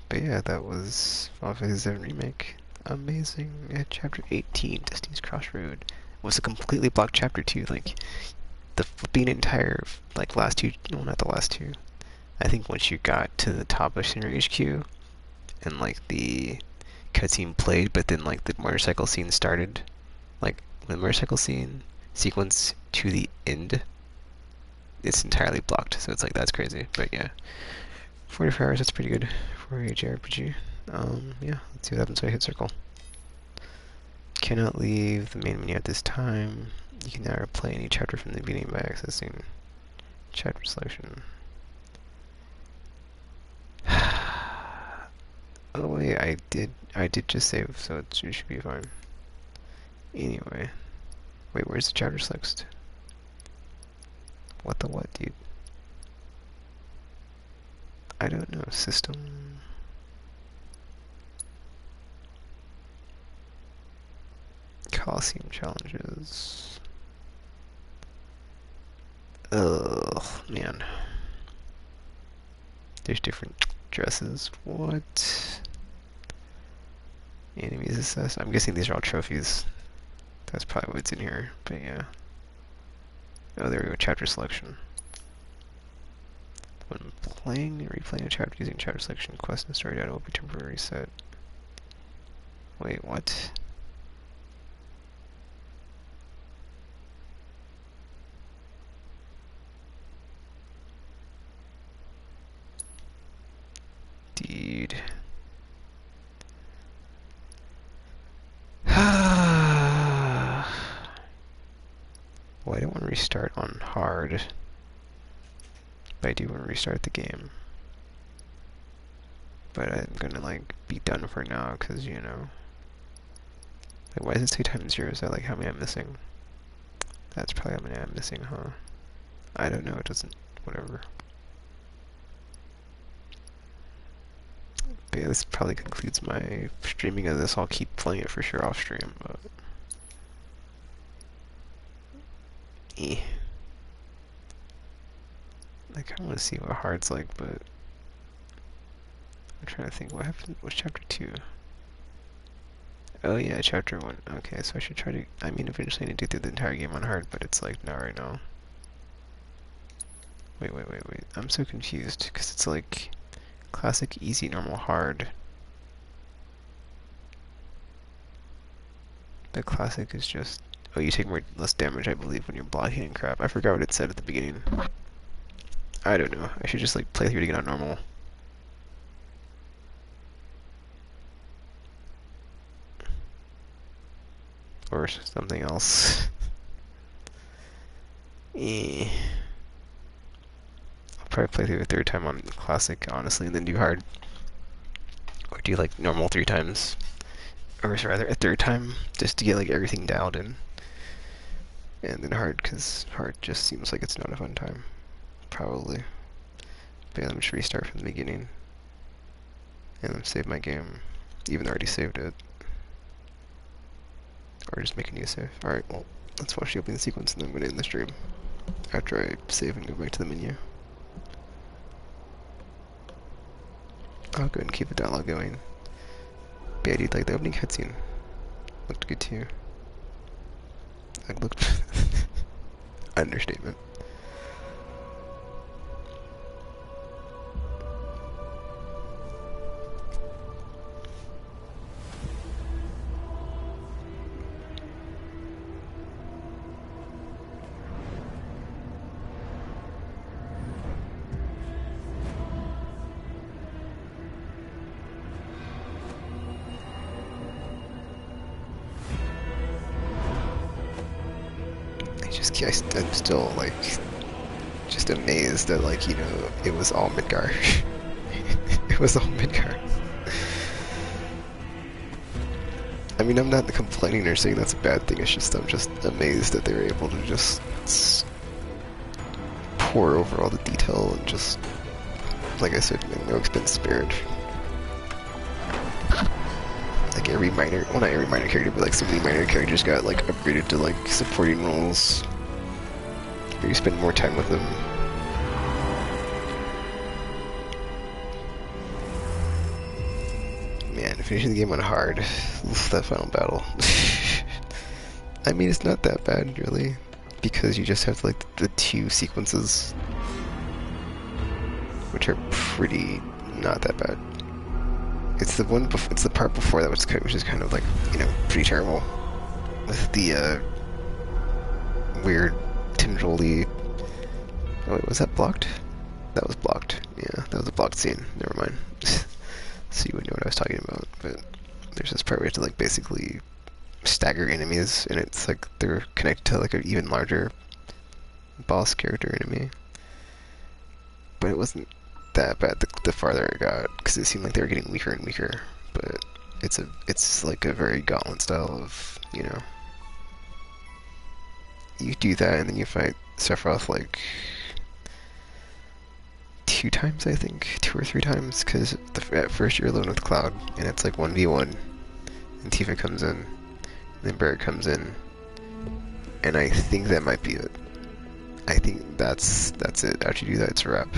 But yeah, that was Final Fantasy VII Remake. Amazing. At chapter 18, Destiny's Crossroad. It was a completely blocked chapter too, like, the flipping entire, like, last two, no, not the last two. I think once you got to the top of Shinra HQ, and like the cutscene played, but then like the motorcycle scene started, like the motorcycle scene sequence to the end, it's entirely blocked. So it's like, that's crazy. But yeah, 44 hours, that's pretty good for a JRPG. Yeah, let's see what happens when I hit circle. Cannot leave the main menu at this time. You can now replay any chapter from the beginning by accessing chapter selection. Oh wait, I did just save, so it should be fine. Anyway, wait, where's the chapter select? What the what, dude? I don't know. System. Coliseum challenges. Ugh, man. There's different dresses. What? Enemies assessed. I'm guessing these are all trophies. That's probably what's in here, but yeah. Oh, there we go. Chapter selection. When playing and replaying a chapter using chapter selection, quest and story data will be temporarily reset. Wait, what? Dude. Well, I don't want to restart on hard, but I do want to restart the game. But I'm gonna like be done for now, cause you know. Like, why does it say times 0? Is that like how many I'm missing? That's probably how many I'm missing, huh? I don't know. It doesn't. Whatever. But yeah, this probably concludes my streaming of this. I'll keep playing it for sure off stream, but. Eh. I kinda wanna see what hard's like, but I'm trying to think what happened. What's chapter 2? Oh yeah, chapter 1. Okay, so I should try to, I mean, eventually I need to do through the entire game on hard, but it's like not right now. Wait. I'm so confused, because it's like classic, easy, normal, hard. The classic is just, oh, you take less damage, I believe, when you're blocking and crap. I forgot what it said at the beginning. I don't know. I should just like play through it again on normal. Or something else. Eh. I'll probably play through a 3rd time on classic, honestly, and then do hard. Or do like normal 3 times. Or rather a 3rd time, just to get like everything dialed in. And then hard, because hard just seems like it's not a fun time. Probably. But yeah, let me just restart from the beginning. And then save my game. Even though I already saved it. Or just make a new save. Alright, well, let's watch the opening sequence and then I'm going to end the stream. After I save and go back to the menu. I'll go and keep the dialogue going. But yeah, dude, like the opening cutscene looked good too. Like, looked understatement. I'm still like just amazed that like it was all Midgar. It was all Midgar. I mean, I'm not complaining or saying that's a bad thing. It's just I'm just amazed that they were able to just pour over all the detail and just, like I said, no expense spared. Like every minor, well, not every minor character, but like so many minor characters got like upgraded to like supporting roles where you spend more time with them. Man, finishing the game on hard. Oof, that final battle. I mean, it's not that bad, really, because you just have like the two sequences, which are pretty not that bad. It's the one, it's the part before that, which is kind of like, pretty terrible, with the weird tendril-y. Oh wait, was that blocked? That was blocked. Yeah, that was a blocked scene. Never mind. So you wouldn't know what I was talking about, but there's this part where you have to like basically stagger enemies, and it's like they're connected to like an even larger boss character enemy. But it wasn't that bad the farther I got, because it seemed like they were getting weaker and weaker. But it's like a very gauntlet style of, you do that and then you fight Sephiroth like 2 times, I think, 2 or 3 times, because at first you're alone with Cloud, and it's like 1v1, and Tifa comes in, and then Barret comes in, and I think that might be it. I think that's it. After you do that, it's a wrap.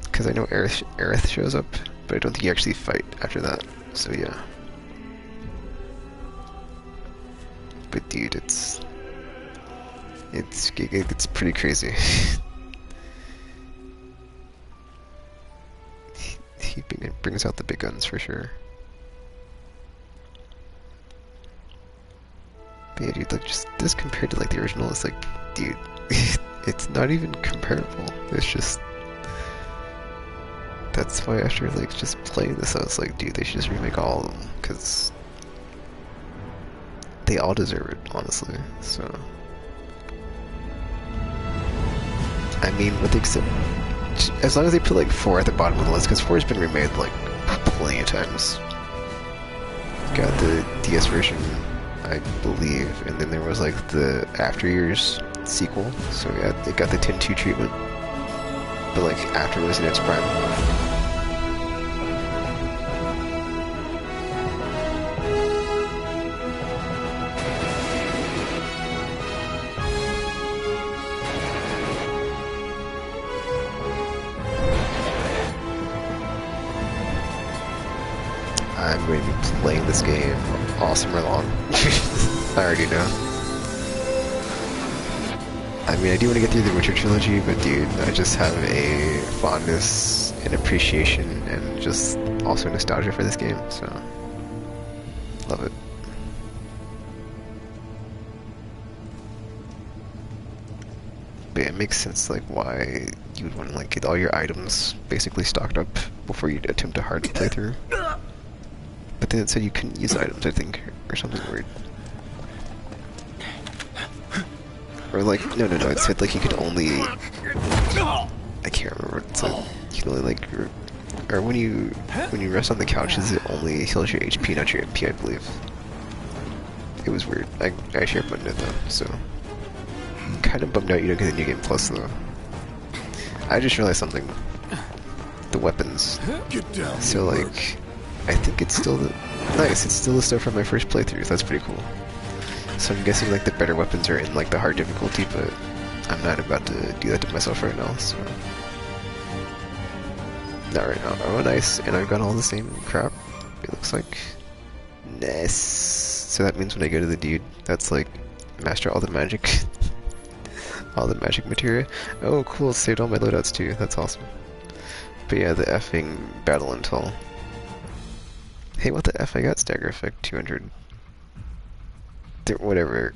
Because I know Aerith shows up, but I don't think you actually fight after that, so yeah. But dude, it's pretty crazy. He brings out the big guns for sure. But yeah, dude, like just this compared to like the original, it's like, dude, it's not even comparable. It's just, that's why after like just playing this, I was like, dude, they should just remake all of them, because they all deserve it, honestly. So, I mean, with the exception, as long as they put like 4 at the bottom of the list, because 4 has been remade like plenty of times. Got the DS version, I believe, and then there was like the After Years sequel, so yeah, it got the 10-2 treatment, but like after it was in its prime. I'm going to be playing this game all summer long. I already know. I mean, I do want to get through the Witcher trilogy, but dude, I just have a fondness and appreciation and just also nostalgia for this game, so love it. But yeah, it makes sense like why you would want to like get all your items basically stocked up before you attempt a hard playthrough. But then it said you couldn't use items, I think, or something weird. Or like, no, it said like you could only, I can't remember what it said. You can only like, or when you rest on the couches, it only heals your HP, not your MP, I believe. It was weird. I share buttoned it though, so. I'm kind of bummed out you don't get the New Game Plus though. I just realized something. The weapons. So like, I think it's still the... Nice, it's still the stuff from my first playthrough, that's pretty cool. So I'm guessing like the better weapons are in like the hard difficulty, but I'm not about to do that to myself right now, so... Not right now. Oh, nice, and I've got all the same crap, it looks like. Nice. So that means when I go to the dude, that's like, master all the magic. All the magic materia. Oh cool, saved all my loadouts too, that's awesome. But yeah, the effing battle intel. Hey, what the F? I got stagger effect 200. Whatever.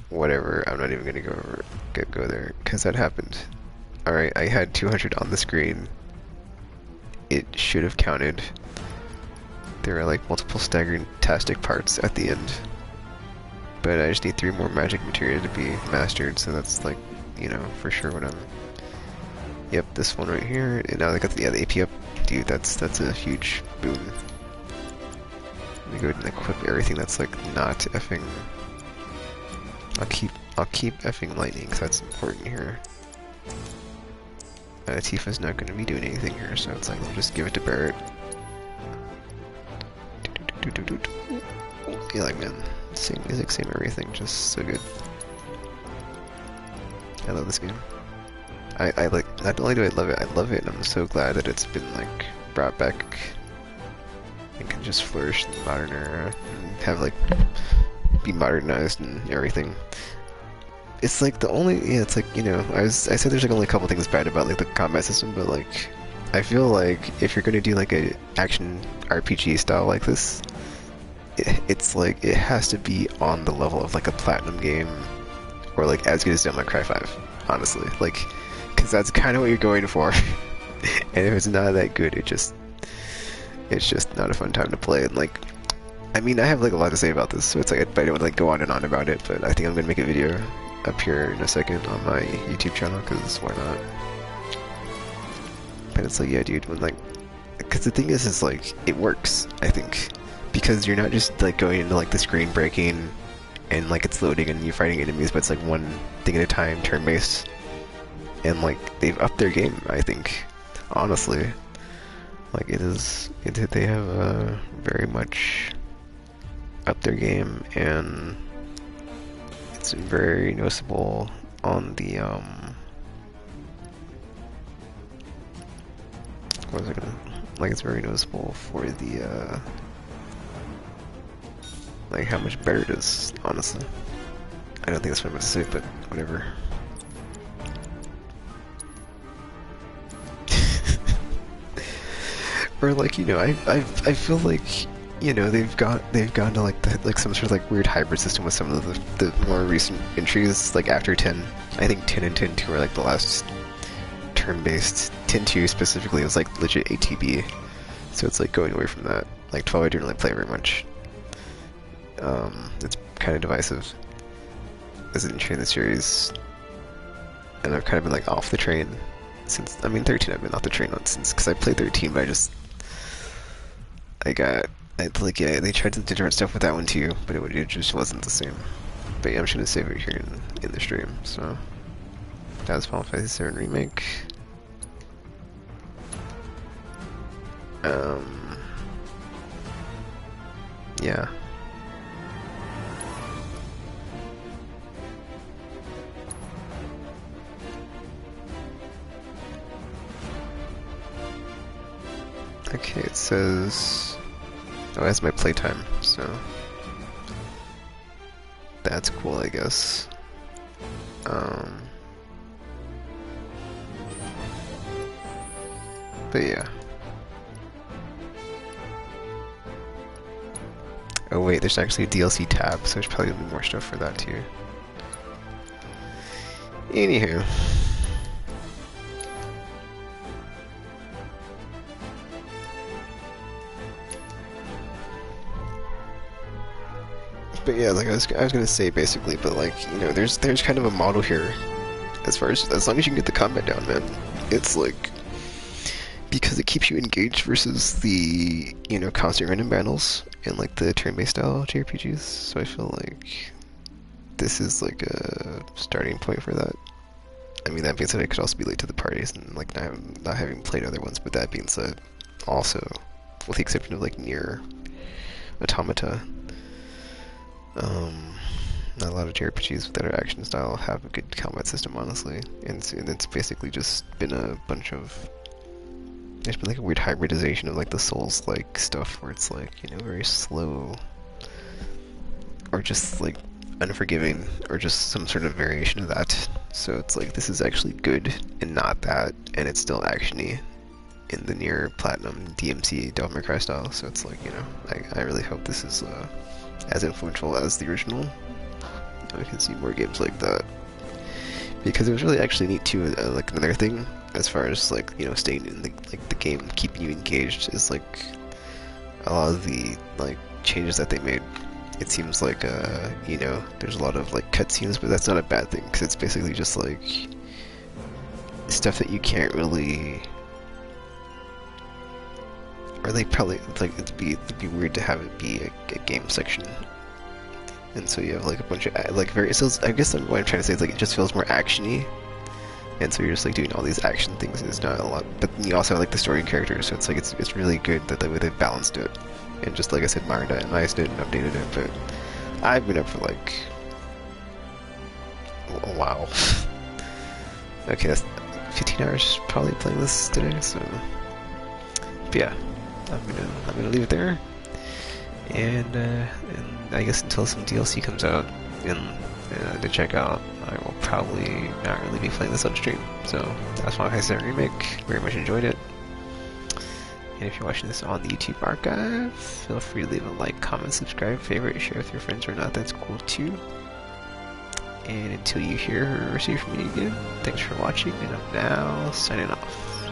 I'm not even gonna go there because that happened. All right, I had 200 on the screen. It should have counted. There are like multiple stagger-tastic parts at the end, but I just need 3 more magic materia to be mastered. So that's like you know, for sure what I'm... Yep, this one right here, and now they got the, yeah, the AP up. Dude, that's a huge boon. Let me go ahead and equip everything that's like not effing... I'll keep effing lightning, because that's important here. Tifa's not going to be doing anything here, so it's like, we'll just give it to Barret. Yeah, like, man, same music, same everything, just so good. I love this game. I like, not only do I love it, and I'm so glad that it's been, like, brought back and can just flourish in the modern era and have, like, be modernized and everything. It's like the only, yeah, it's like, you know, I said there's like only a couple things bad about like the combat system, but like, I feel like if you're gonna do like a action RPG style like this, it's like, it has to be on the level of like a platinum game, or like as good as Devil May Cry 5, honestly, like, because that's kind of what you're going for, and if it's not that good, it's just not a fun time to play, and like, I mean, I have like a lot to say about this, so it's like, I don't want to like go on and on about it, but I think I'm gonna make a video up here in a second on my YouTube channel, because why not? But it's like, yeah, dude, when like, because the thing is like, it works, I think, because you're not just like going into like the screen breaking and like it's loading and you're fighting enemies, but it's like one thing at a time, turn-based, and like they've upped their game, I think, honestly. Like they have very much upped their game, and it's very noticeable on the what was I gonna, like, it's very noticeable for the like how much better it is, honestly. I don't think that's what I'm gonna say, but whatever. Or like, you know, I feel like, you know, they've gone to like some sort of like weird hybrid system with some of the more recent entries, like after 10. I think 10 and 10.2 are like the last turn-based. 10.2 specifically was like legit ATB, so it's like going away from that. Like 12 I didn't really play very much. It's kind of divisive as an entry in the series, and I've kind of been like off the train since, I mean 13 I've been off the train on since, because I played 13, but like, yeah, they tried to do different stuff with that one too, but it just wasn't the same. But yeah, I'm just gonna save it here in the stream, so. That was Final Fantasy VII Remake. Yeah. Okay, it says, oh, that's my playtime, so that's cool, I guess. But yeah. Oh wait, there's actually a DLC tab, so there's probably gonna be more stuff for that too. Anywho. But yeah, like I was gonna say basically, but like, you know, there's kind of a model here, as long as you can get the combat down, man. It's like, because it keeps you engaged versus the, you know, constant random battles and like the turn-based style JRPGs. So I feel like this is like a starting point for that. I mean, that being said, I could also be late to the parties and like not having played other ones. But that being said, also with the exception of like Nier Automata, not a lot of JRPGs that are action style have a good combat system, honestly, and it's basically just been a bunch of, there's been like a weird hybridization of like the Souls-like stuff where it's like, you know, very slow, or just like unforgiving, or just some sort of variation of that. So it's like, this is actually good and not that, and it's still actiony in the Nier Platinum DMC Devil May Cry style. So it's like, you know, I really hope this is as influential as the original. We can see more games like that, because it was really actually neat too. Like another thing, as far as like, you know, staying in the game, keeping you engaged, is like a lot of the like changes that they made it seems like you know, there's a lot of like cutscenes, but that's not a bad thing because it's basically just like stuff that you can't really, or they probably like it'd be weird to have it be a game section. And so you have like a bunch of like very. So I guess what I'm trying to say is like it just feels more actiony, and so you're just like doing all these action things, and it's not a lot. But you also have like the story characters, so it's like it's really good that the way they've balanced it, and just like I said, modernized it and updated it. But I've been up for like a while. Okay, that's 15 hours probably playing this today. So, but yeah, I'm gonna leave it there. And I guess until some DLC comes out and to check out, I will probably not really be playing this on stream. So that's why I said Remake. Very much enjoyed it. And if you're watching this on the YouTube archive, feel free to leave a like, comment, subscribe, favorite, share with your friends or not. That's cool too. And until you hear or see from me again, thanks for watching, and I'm now signing off.